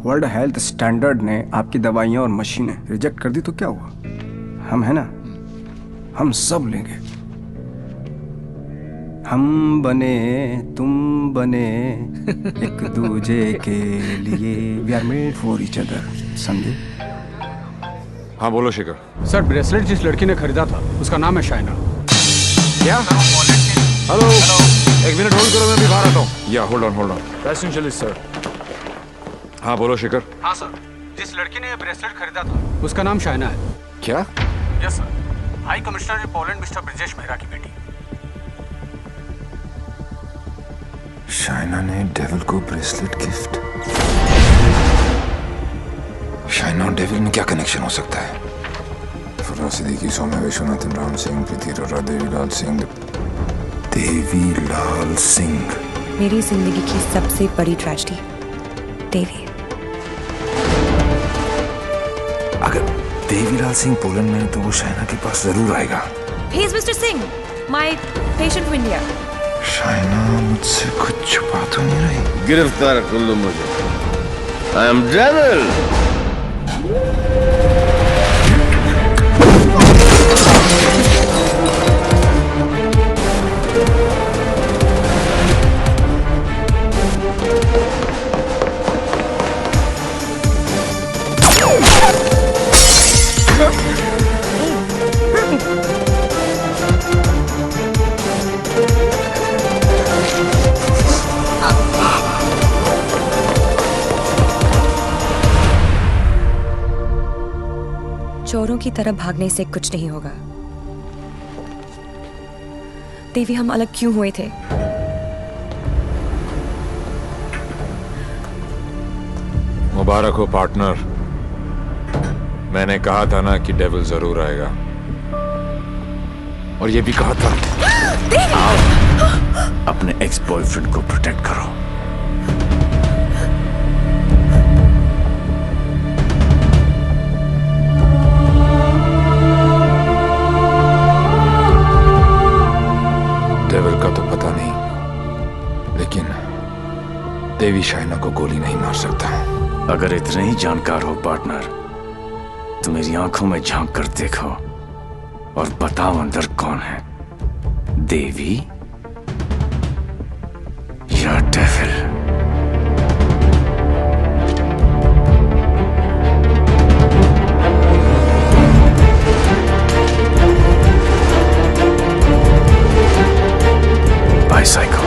वर्ल्ड हेल्थ स्टैंडर्ड ने आपकी दवाइयाँ और मशीनें रिजेक्ट कर दी तो क्या हुआ? हम है ना, हम सब लेंगे. हम बने तुम बने एक दूजे के लिए. We are made for each other. समझे? हाँ बोलो शिखर. सर, ब्रेसलेट जिस लड़की ने खरीदा था उसका नाम है शाइना. क्या? हेलो, एक मिनट होल्ड करो, मैं अभी बाहर आता हूँ. या होल्ड ऑन. Passenger sir. हाँ बोलो शिखर. हाँ सर, जिस लड़की ने ये ब्रेसलेट खरीदा था उसका नाम शाइना है. क्या? Yes sir. High commissioner in Poland mister Brijesh Mehra की बेटी. शाइना ने डेविल को ब्रेसलेट गिफ्ट. शाइना और डेविल में क्या कनेक्शन हो सकता है? फराज सिद्दीकी, सौम्या विश्वनाथन, राम सिंह, प्रीति अरोरा, देवीलाल सिंह. देवीलाल सिंह, मेरी जिंदगी की सबसे बड़ी ट्रेजेडी. देवी. अगर देवीलाल सिंह पोलैंड में है तो वो शाइना के पास जरूर आएगा. He is Mr. Singh, my patient from India. Shaina मुझसे कुछ छुपा तो नहीं रही? गिरफ्तार कर लो मुझे. I am Devil. चोरों की तरह भागने से कुछ नहीं होगा। देवी, हम अलग क्यों हुए थे? मुबारक हो पार्टनर। मैंने कहा था ना कि डेविल जरूर आएगा, और ये भी कहा था। अपने एक्स बॉयफ्रेंड को प्रोटेक्ट करो। डेविल का तो पता नहीं, लेकिन देवी शाइना को गोली नहीं मार सकता। अगर इतने ही जानकार हो पार्टनर, तो मेरी आंखों में झांक कर देखो और बताओ अंदर कौन है, देवी या devil? Bicycle.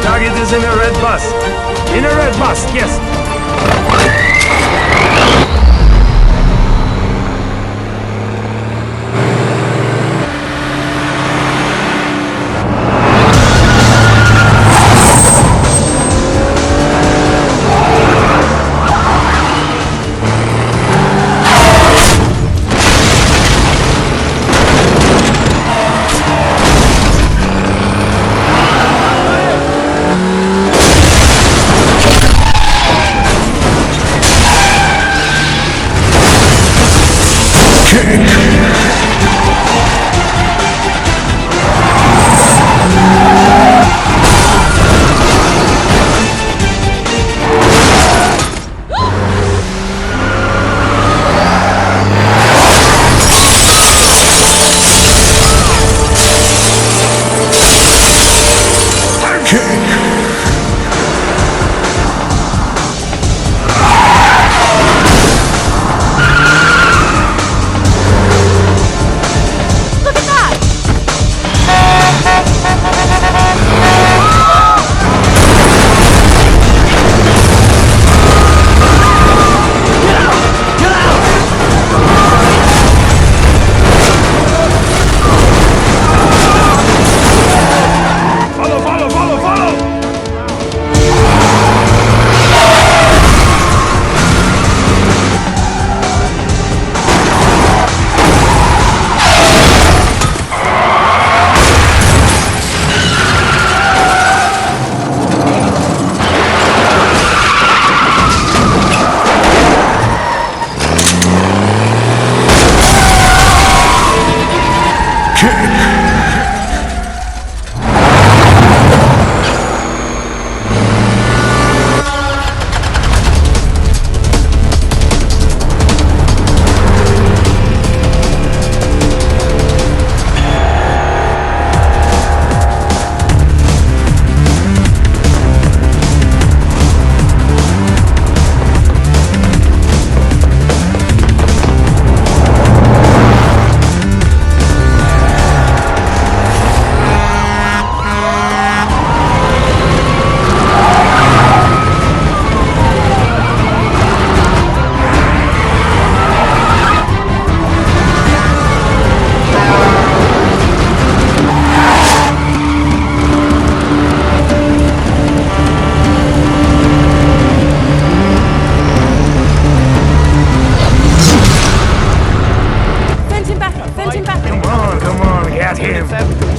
Target is in a red bus. In a red bus, yes.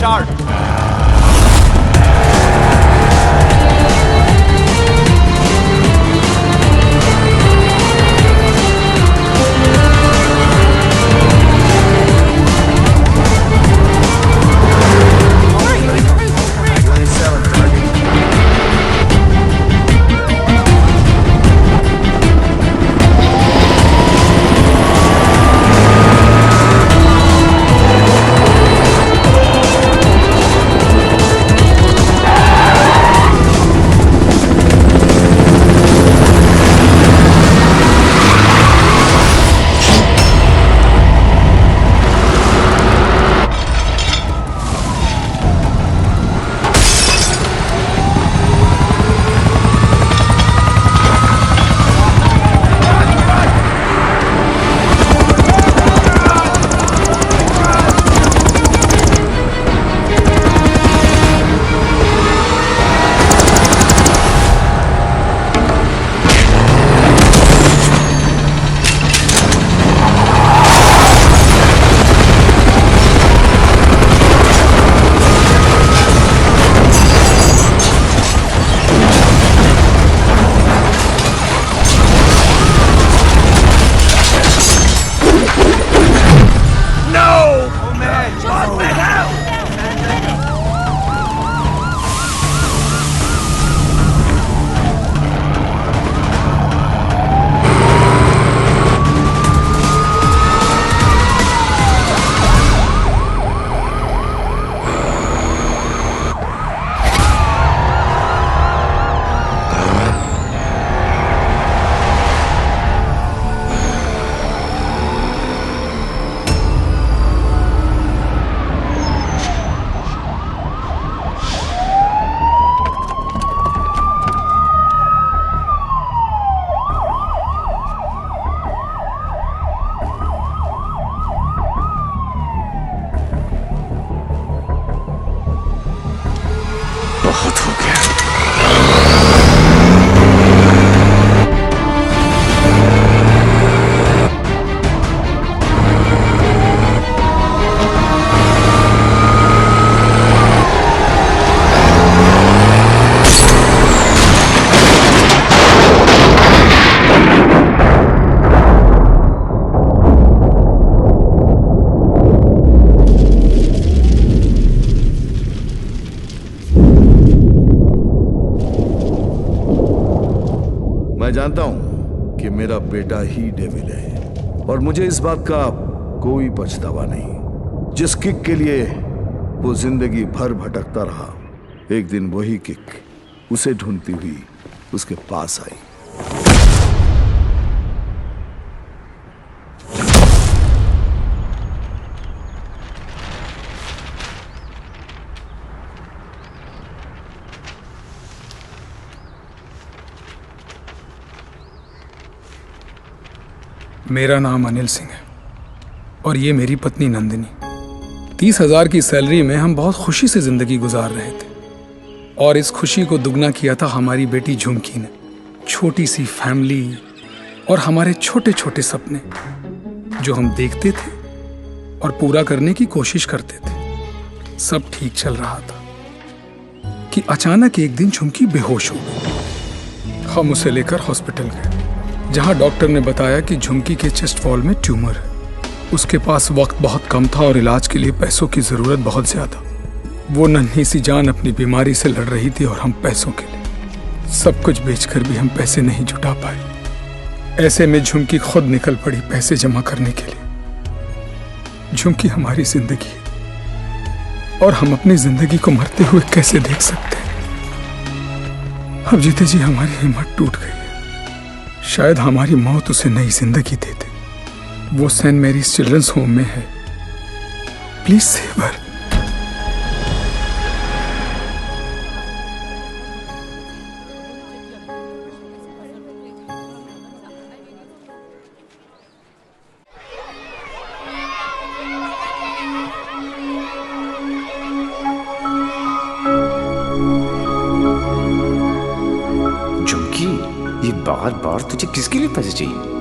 Start. मैं जानता हूं कि मेरा बेटा ही डेविल है और मुझे इस बात का कोई पछतावा नहीं। जिस किक के लिए वो जिंदगी भर भटकता रहा, एक दिन वही किक उसे ढूंढती हुई उसके पास आई। मेरा नाम अनिल सिंह है और ये मेरी पत्नी नंदिनी। 30,000 की सैलरी में हम बहुत खुशी से जिंदगी गुजार रहे थे और इस खुशी को दुगना किया था हमारी बेटी झुमकी ने। छोटी सी फैमिली और हमारे छोटे छोटे सपने जो हम देखते थे और पूरा करने की कोशिश करते थे, सब ठीक चल रहा था कि अचानक एक दिन झुमकी बेहोश हो गई। हम उसे लेकर हॉस्पिटल गए जहां डॉक्टर ने बताया कि झुमकी के चेस्ट वॉल में ट्यूमर है। उसके पास वक्त बहुत कम था और इलाज के लिए पैसों की जरूरत बहुत ज्यादा। वो नन्ही सी जान अपनी बीमारी से लड़ रही थी और हम पैसों के लिए सब कुछ बेचकर भी हम पैसे नहीं जुटा पाए। ऐसे में झुमकी खुद निकल पड़ी पैसे जमा करने के लिए। झुमकी हमारी जिंदगी है और हम अपनी जिंदगी को मरते हुए कैसे देख सकते हैं। अब जीते जी हमारी हिम्मत टूट गई है। शायद हमारी मौत उसे नई जिंदगी दे दे। वो सेंट मैरीज चिल्ड्रंस होम में है। Please save her. झुमकी, ये बार बार तुझे किसके लिए पैसे चाहिए?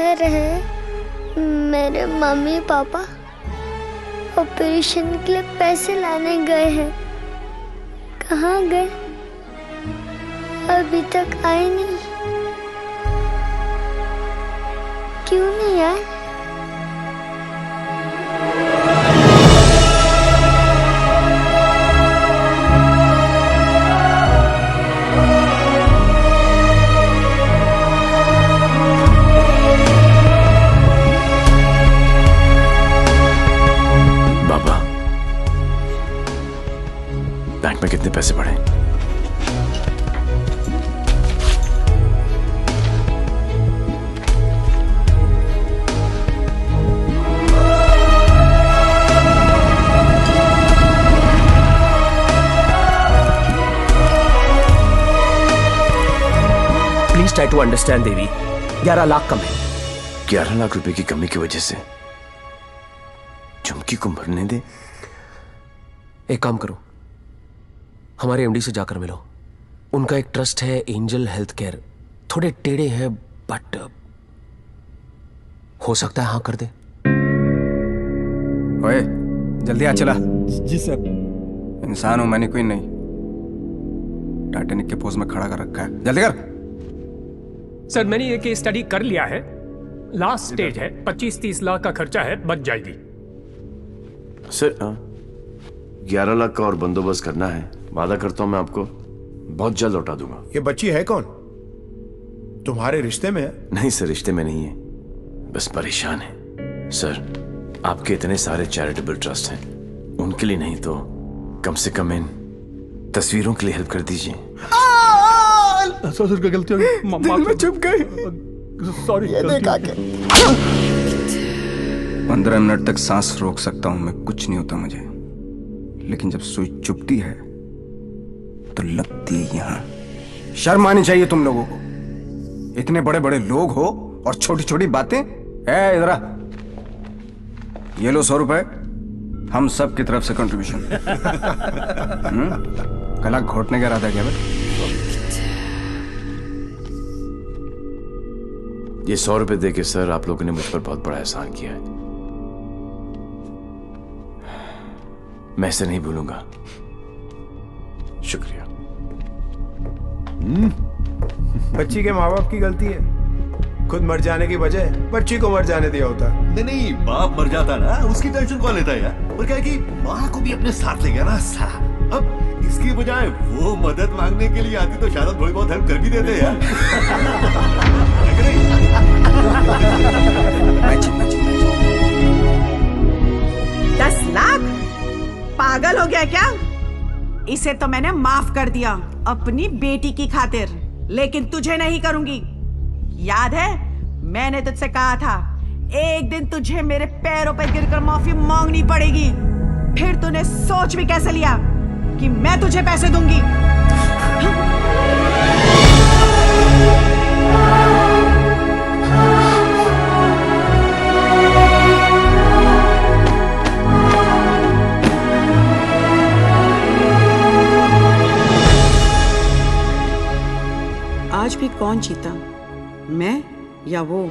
कह रहे हैं मेरे मम्मी पापा ऑपरेशन के लिए पैसे लाने गए हैं। कहाँ गए? अभी तक आए नहीं। क्यों नहीं आए? बैंक में कितने पैसे पड़े? प्लीज ट्राई टू अंडरस्टैंड देवी, 11 लाख कम है। 11 लाख रुपए की कमी की वजह से झुमकी को मरने दे? एक काम करो, हमारे एमडी से जाकर मिलो। उनका एक ट्रस्ट है एंजल हेल्थ केयर, थोड़े टेढ़े हैं बट हो सकता है हाँ कर दे। ओए जल्दी आ चला। जी सर। इंसान हूं मैंने, कोई नहीं। टाइटैनिक के पोज में खड़ा कर रखा है, जल्दी कर। सर मैंने ये केस स्टडी कर लिया है, लास्ट स्टेज है, 25-30 लाख का खर्चा है, बच जाएगी। सर 11 लाख का और बंदोबस्त करना है, वादा करता हूं मैं आपको बहुत जल्द लौटा दूंगा। ये बच्ची है कौन? तुम्हारे रिश्ते में है? नहीं सर, रिश्ते में नहीं है, बस परेशान है। सर आपके इतने सारे चैरिटेबल ट्रस्ट हैं, उनके लिए नहीं तो कम से कम इन तस्वीरों के लिए हेल्प कर दीजिए। सर गलती हो गई, दिल में चुप गई। सॉरी। 15 मिनट तक सांस रोक सकता हूं मैं, कुछ नहीं होता मुझे, लेकिन जब सुई चुभती है तो लगती है यहां। शर्म आनी चाहिए तुम लोगों को, इतने बड़े बड़े लोग हो और छोटी छोटी बातें। इधर आ, ये लो 100 रुपए, हम सब की तरफ से कंट्रीब्यूशन। गला घोटने का इरादा क्या भाई? ये 100 रुपए देके सर आप लोगों ने मुझ पर बहुत बड़ा एहसान किया है, मैं इसे नहीं भूलूंगा। शुक्रिया। बच्ची के माँ बाप की गलती है, खुद मर जाने की बजाय बच्ची को मर जाने दिया होता। नहीं बाप मर जाता ना, उसकी टेंशन कौन लेता है यार? और क्या है कि माँ को भी अपने साथ ले गया ना साला। अब इसकी बजाय वो मदद मांगने के लिए आती तो शायद थोड़ी बहुत हेल्प कर भी देते यार। 10 लाख? पागल हो गया क्या? इसे तो मैंने माफ कर दिया अपनी बेटी की खातिर, लेकिन तुझे नहीं करूंगी। याद है मैंने तुझसे कहा था एक दिन तुझे मेरे पैरों पर गिरकर माफी मांगनी पड़ेगी। फिर तूने सोच भी कैसे लिया कि मैं तुझे पैसे दूंगी? आज भी कौन जीता, मैं या वो?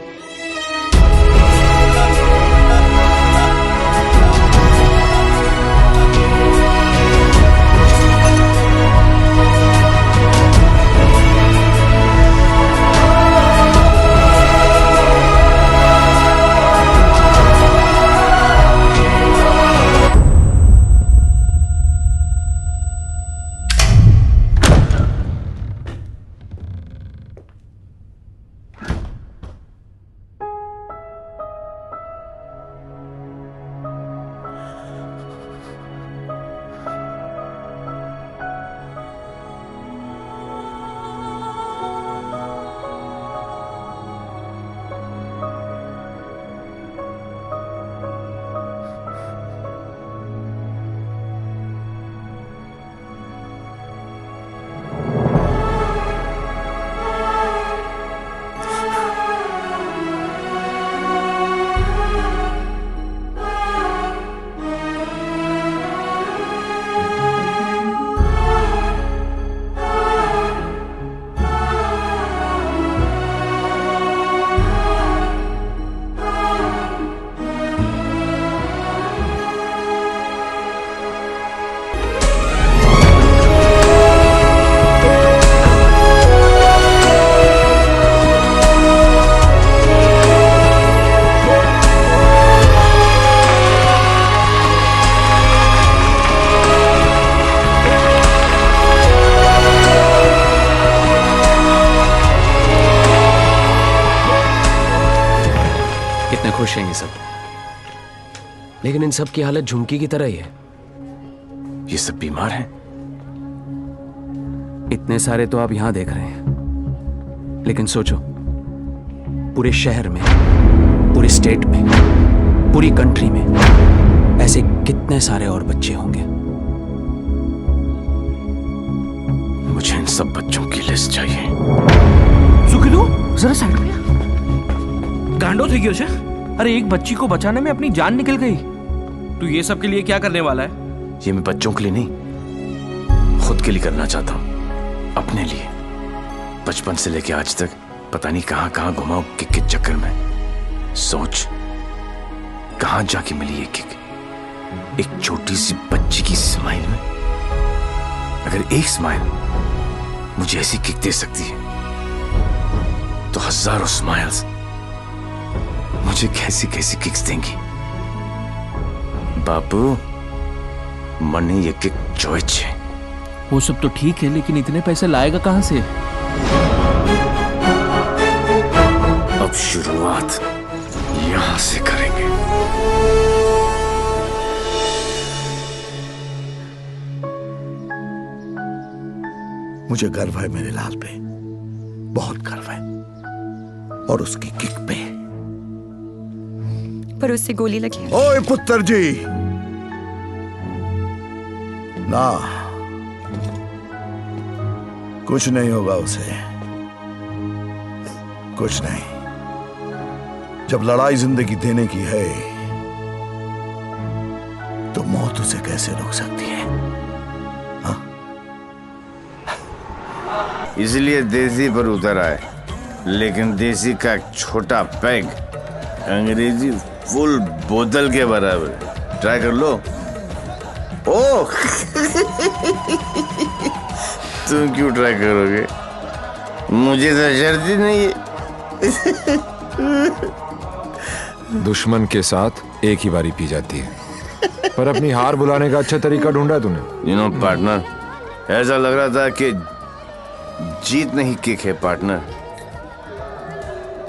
लेकिन इन सब की हालत झुमकी की तरह ही है। ये सब बीमार हैं। इतने सारे तो आप यहां देख रहे हैं, लेकिन सोचो पूरे शहर में, पूरे स्टेट में, पूरी कंट्री में ऐसे कितने सारे और बच्चे होंगे। मुझे इन सब बच्चों की लिस्ट चाहिए। सुखिलू जरा साइड में गांडो થઈ ગયો છે। अरे एक बच्ची को बचाने में अपनी जान निकल गई। तू ये सब के लिए क्या करने वाला है? ये मैं बच्चों के लिए नहीं, खुद के लिए करना चाहता हूं, अपने लिए। बचपन से लेके आज तक पता नहीं कहां कहां घुमाऊं किक के चक्कर में। सोच कहां जाके मिली ये किक, एक छोटी सी बच्ची की स्माइल में। अगर एक स्माइल मुझे ऐसी किक दे सकती है, तो हजारों स्माइल्स मुझे कैसी कैसी किक्स देंगी। बापू मने ये किक चॉइस है। वो सब तो ठीक है, लेकिन इतने पैसे लाएगा कहां से? अब शुरुआत यहां से करेंगे। मुझे गर्व है मेरे लाल पे, बहुत गर्व है, और उसकी किक पे। पर उससे गोली लगी। ओए पुत्र जी, ना कुछ नहीं होगा उसे, कुछ नहीं। जब लड़ाई जिंदगी देने की है, तो मौत उसे कैसे रोक सकती है? इसलिए देसी पर उतर आए, लेकिन देसी का एक छोटा पैग अंग्रेजी फुल बोतल के बराबर। ट्राई कर लो। ओह तुम क्यों ट्राई करोगे? मुझे तो जरूरत ही नहीं है। दुश्मन के साथ एक ही बारी पी जाती है, पर अपनी हार बुलाने का अच्छा तरीका ढूंढा तूने। यू नो पार्टनर, ऐसा लग रहा था कि जीत नहीं किक है पार्टनर,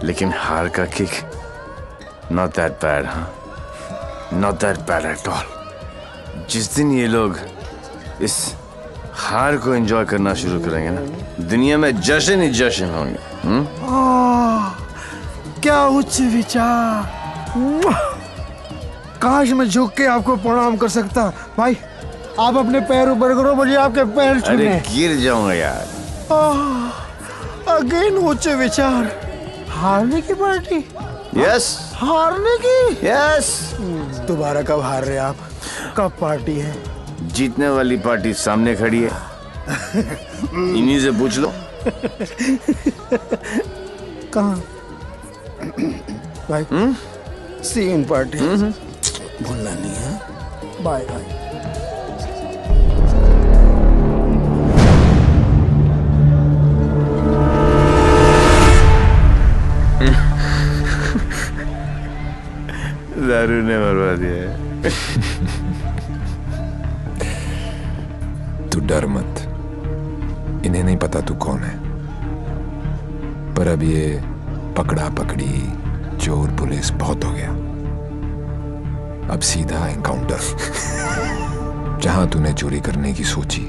लेकिन हार का किक नॉट दैट बैड। हाँ, not that bad at all. जिस दिन ये लोग इस हार को एंजॉय करना शुरू करेंगे ना, दुनिया में जश्न ही जश्न होंगे। क्या उच्च विचार। काश मैं झुक के आपको प्रणाम कर सकता। भाई आप अपने पैर ऊपर करो, मुझे आपके पैर छूने। अरे गिर जाऊंगा यार। अगेन उच्च विचार। हारने की पार्टी? यस। हारने की? यस। दोबारा कब हार रहे आप? कब पार्टी है? जीतने वाली पार्टी सामने खड़ी है, इन्हीं से पूछ लो। कहाँ? भाई सी इन पार्टी। भूलना नहीं है। Bye bye. दारू ने मरवा दिया है। तू डर मत, इन्हें नहीं पता तू कौन है, पर अब ये पकड़ा पकड़ी चोर पुलिस बहुत हो गया। अब सीधा एनकाउंटर। जहां तूने चोरी करने की सोची,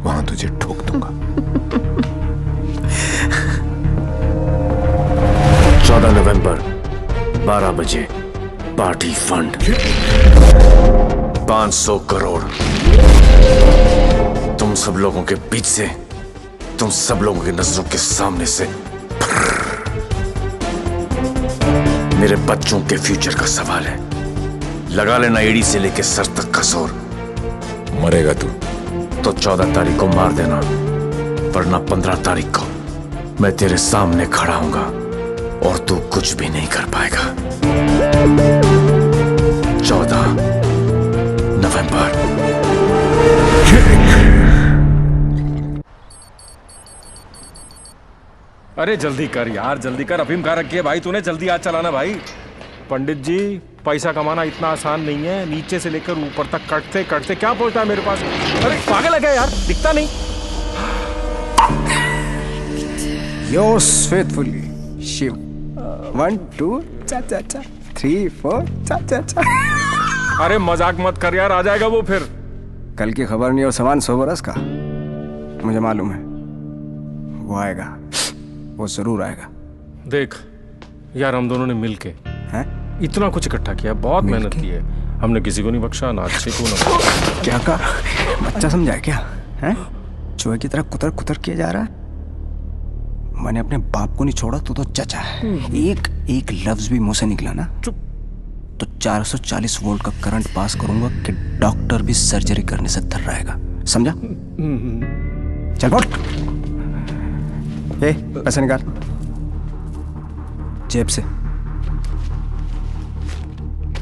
वहां तुझे ठोक दूंगा। 14 नवंबर 12 बजे पार्टी फंड 500 करोड़। तुम सब लोगों के बीच से, तुम सब लोगों की नजरों के सामने से मेरे बच्चों के फ्यूचर का सवाल है। लगा लेना एड़ी से लेके सर तक का जोर। मरेगा तू तो 14 तारीख को मार देना, वरना 15 तारीख को मैं तेरे सामने खड़ा हूंगा और तू कुछ भी नहीं कर पाएगा। 14 नवंबर। अरे जल्दी कर यार, जल्दी कर। अफीम कहाँ रखी है भाई तूने? जल्दी आज चलाना भाई। पंडित जी, पैसा कमाना इतना आसान नहीं है। नीचे से लेकर ऊपर तक कटते कटते क्या पहुंचता है मेरे पास? अरे पागल है क्या यार? दिखता नहीं। Yours faithfully, Shiv. 1 2 cha cha cha 3 4 चा। अरे मजाक मत कर यार, आ जाएगा वो फिर। कल की खबर नहीं और सामान 100 बरस का, मुझे मालूम है वो आएगा, वो जरूर आएगा। देख यार, हम दोनों ने मिलके इतना कुछ इकट्ठा किया, बहुत मेहनत की है हमने, किसी को नहीं बख्शा, ना अच्छे को ना। क्या कहा? बच्चा समझा है क्या? हैं? चूहे की तरह कुतर कुतर किया जा रहा है। मैंने अपने बाप को नहीं छोड़ा, तो चचा है। एक लफ्ज भी मुंह से निकला ना तो 440 वोल्ट का करंट पास करूंगा कि डॉक्टर भी सर्जरी करने से थर रहेगा, समझा? चल बोल। पैसे निकाल जेब से,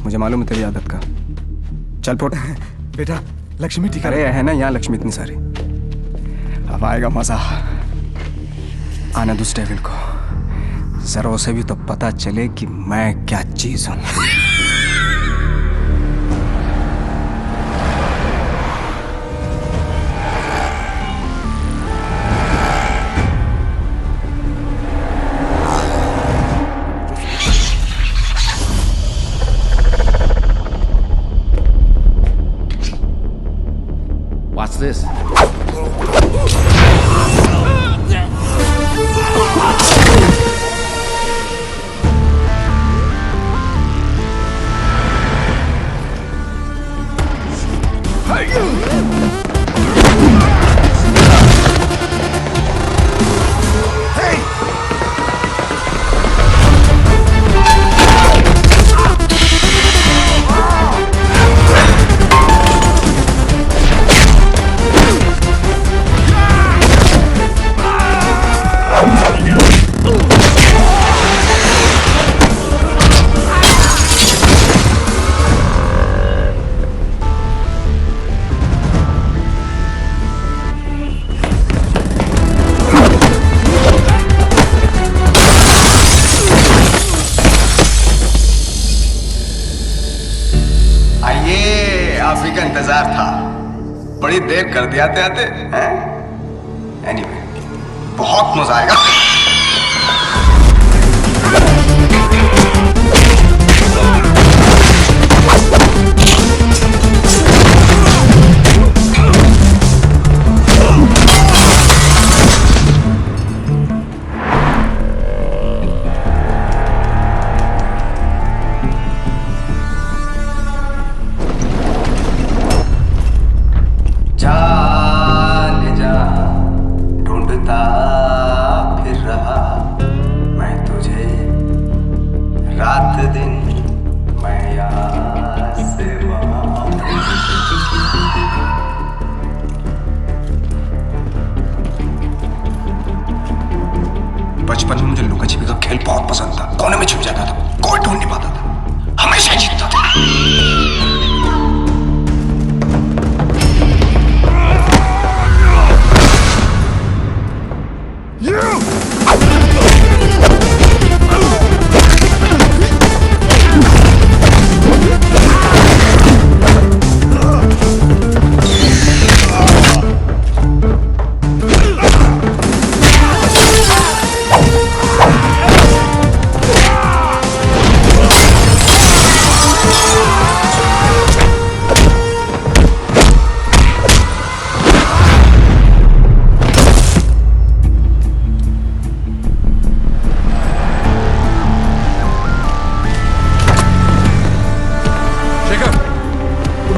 मुझे मालूम है तेरी आदत का। चल फोट। बेटा लक्ष्मी ठीक अरे है ना यहाँ लक्ष्मी इतनी सारी, अब आएगा मजा। आने दो उस डेविल को, जरा उसे भी तो पता चले कि मैं क्या चीज हूं। What's this? इंतजार था, बड़ी देर कर दिया आते हैं। एनीवे, बहुत मजा आएगा। बचपन में मुझे लुका छिपी का खेल बहुत पसंद था। कोने में छुप जाता था, कोई ढूंढ नहीं पाता था, हमेशा जीतता था।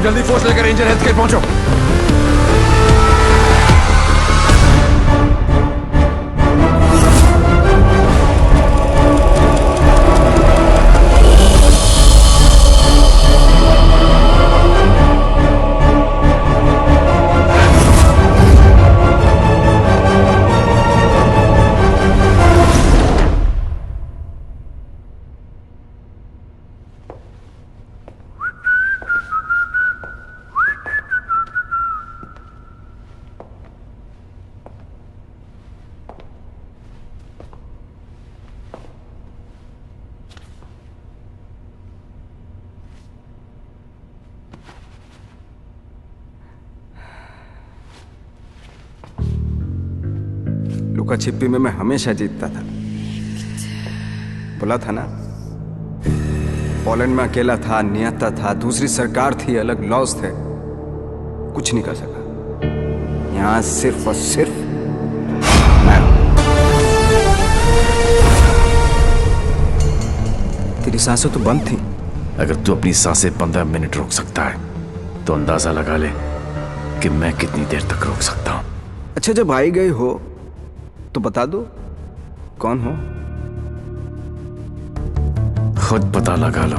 जल्दी फोर्स लेकर रेंजर हेल्थ केयर पहुंचो। लुका छिपी में मैं हमेशा जीतता था, बोला था ना। पोलैंड में अकेला था, नियता था, दूसरी सरकार थी, अलग लॉज थे, कुछ नहीं कर सका। यहाँ सिर्फ और सिर्फ मैं। तेरी सांसें तो बंद थी। अगर तू अपनी सांसें 15 मिनट रोक सकता है तो अंदाजा लगा ले कि मैं कितनी देर तक रोक सकता हूं। अच्छा, जब आई गई हो तो बता दो कौन हो। खुद पता लगा लो।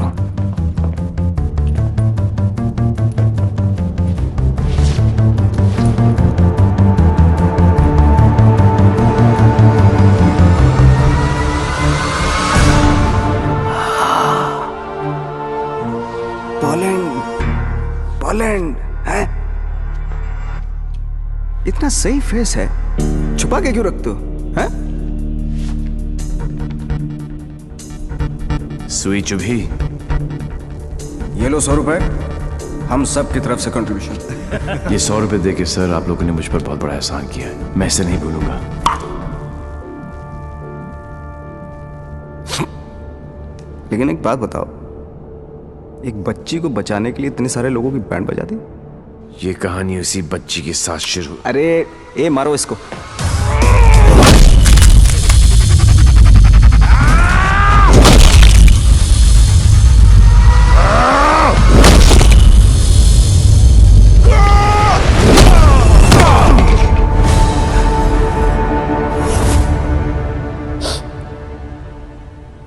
पोलैंड है? इतना सही फेस है, छुपा के क्यों रखते हो? हैं? सुई चुभी। ये लो 100 रुपए, हम सब की तरफ से कंट्रीब्यूशन। ये 100 रुपए देके सर आप लोगों ने मुझ पर बहुत बड़ा एहसान किया है, मैं इसे नहीं भूलूंगा। लेकिन एक बात बताओ, एक बच्ची को बचाने के लिए इतने सारे लोगों की बैंड बजा दी? ये कहानी उसी बच्ची के साथ शुरू। अरे ए मारो इसको।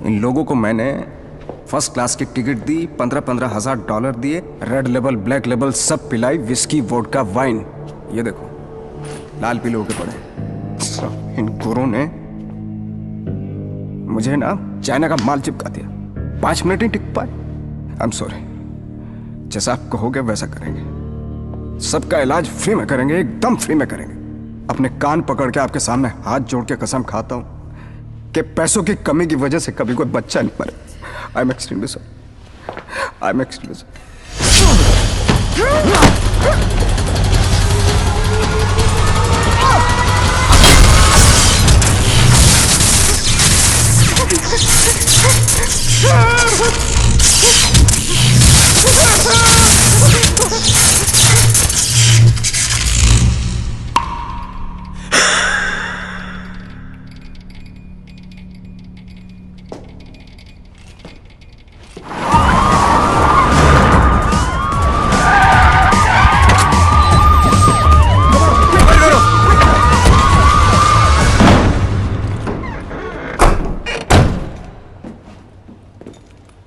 इन लोगों को मैंने फर्स्ट क्लास की टिकट दी, 15-15 हजार डॉलर दिए, रेड लेबल ब्लैक लेबल सब पिलाई, विस्की वोडका वाइन। ये देखो लाल पीले होके पड़े। इन गोरों ने मुझे ना चाइना का माल चिपका दिया, 5 मिनट ही टिक पाए। आई एम सॉरी, जैसा आप कहोगे वैसा करेंगे। सबका इलाज फ्री में करेंगे, एकदम फ्री में करेंगे। अपने कान पकड़ के आपके सामने हाथ जोड़ के कसम खाता हूं कि पैसों की कमी की वजह से कभी कोई बच्चा नहीं मरे। I'm extremely sorry. I'm extremely sorry.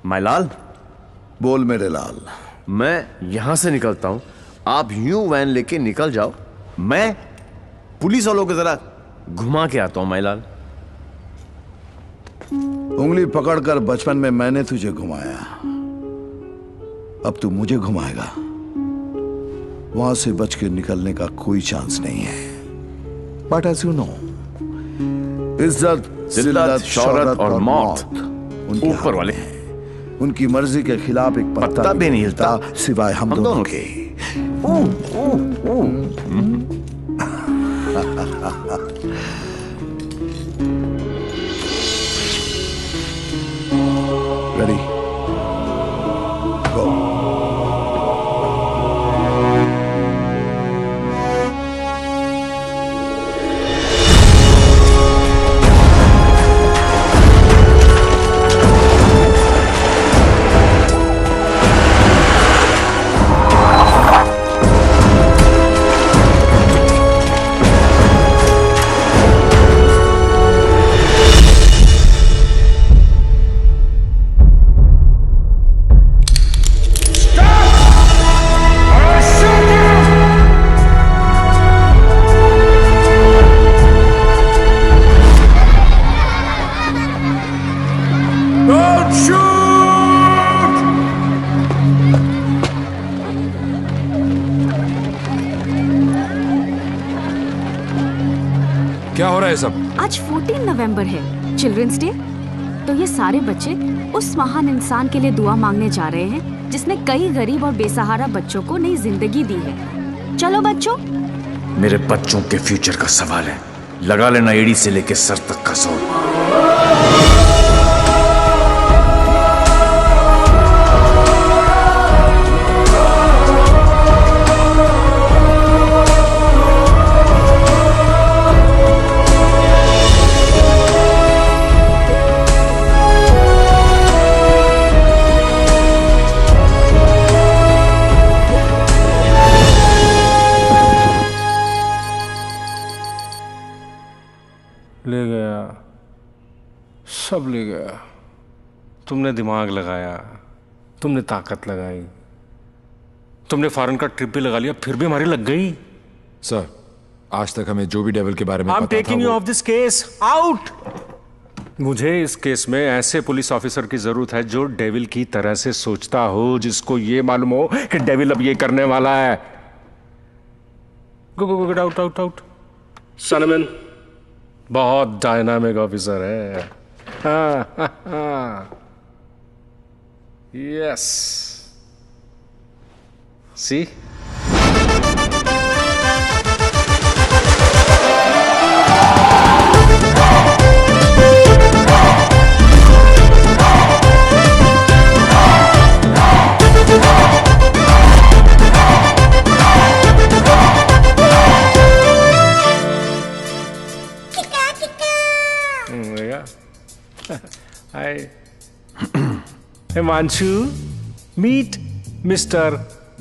My लाल। बोल मेरे लाल। मैं यहां से निकलता हूं, आप यूं वैन लेके निकल जाओ, मैं पुलिस वालों की तरह घुमा के आता हूं। माय लाल, उंगली पकड़कर बचपन में मैंने तुझे घुमाया, अब तू मुझे घुमाएगा। वहां से बच के निकलने का कोई चांस नहीं है। बट एज यू नो, इज्जत, जिल्लत, शौहरत और मौत उनके ऊपर वाले हैं। उनकी मर्जी के खिलाफ एक पत्ता भी नहीं हिलता सिवाय हम दोनों के। रेडी, गो। क्या हो रहा है सब? आज 14 नवंबर है, चिल्ड्रंस डे। तो ये सारे बच्चे उस महान इंसान के लिए दुआ मांगने जा रहे हैं जिसने कई गरीब और बेसहारा बच्चों को नई जिंदगी दी है। चलो बच्चों। मेरे बच्चों के फ्यूचर का सवाल है, लगा लेना एड़ी से लेके सर तक का जोर। सब ले गया। तुमने दिमाग लगाया, तुमने ताकत लगाई, तुमने फॉरेन का ट्रिप भी लगा लिया, फिर भी हमारी लग गई। सर, आज तक हमें जो भी डेविल के बारे में आई एम पता था taking you of this case out. मुझे इस केस में ऐसे पुलिस ऑफिसर की जरूरत है जो डेविल की तरह से सोचता हो, जिसको ये मालूम हो कि डेविल अब ये करने वाला है। गो गो गो, आउट आउट आउट। सनमैन बहुत डायनामिक ऑफिसर है। Yes, C Hi. Himanshu, meet Mr.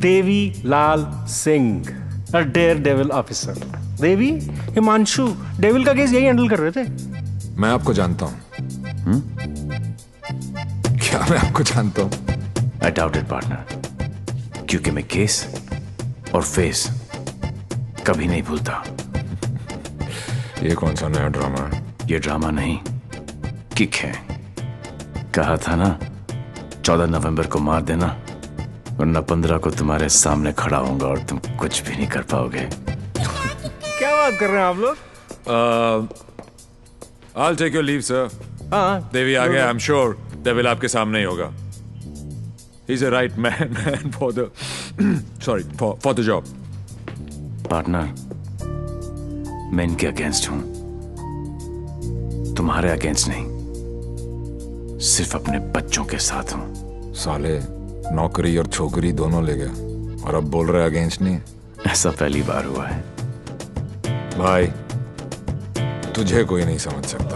Devi Lal Singh, a daredevil officer. Devi, Himanshu devil का केस यही हैंडल कर रहे थे। मैं आपको जानता हूं। क्या मैं आपको जानता हूं? I doubt it, partner. क्योंकि मैं केस और फेस कभी नहीं भूलता। ये कौन सा नया ड्रामा है? ये ड्रामा नहीं, किक है। कहा था ना 14 नवंबर को मार देना, वरना 15 को तुम्हारे सामने खड़ा होऊंगा और तुम कुछ भी नहीं कर पाओगे। क्या बात कर रहे हैं आप लोग? I'll take your leave, sir. हाँ, देवी आ गया। I'm sure डेविल आपके सामने ही होगा। He's a right man for the for the job. Partner, मैं इनके अगेंस्ट हूं, तुम्हारे अगेंस्ट नहीं, सिर्फ अपने बच्चों के साथ हूं। साले नौकरी और छोकरी दोनों ले गया और अब बोल रहे अगेंस्ट नहीं। ऐसा पहली बार हुआ है। भाई, तुझे कोई नहीं समझ सकता।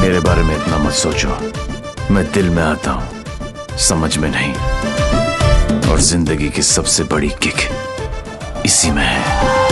मेरे बारे में इतना मत सोचो, मैं दिल में आता हूं, समझ में नहीं। और जिंदगी की सबसे बड़ी किक इसी में है।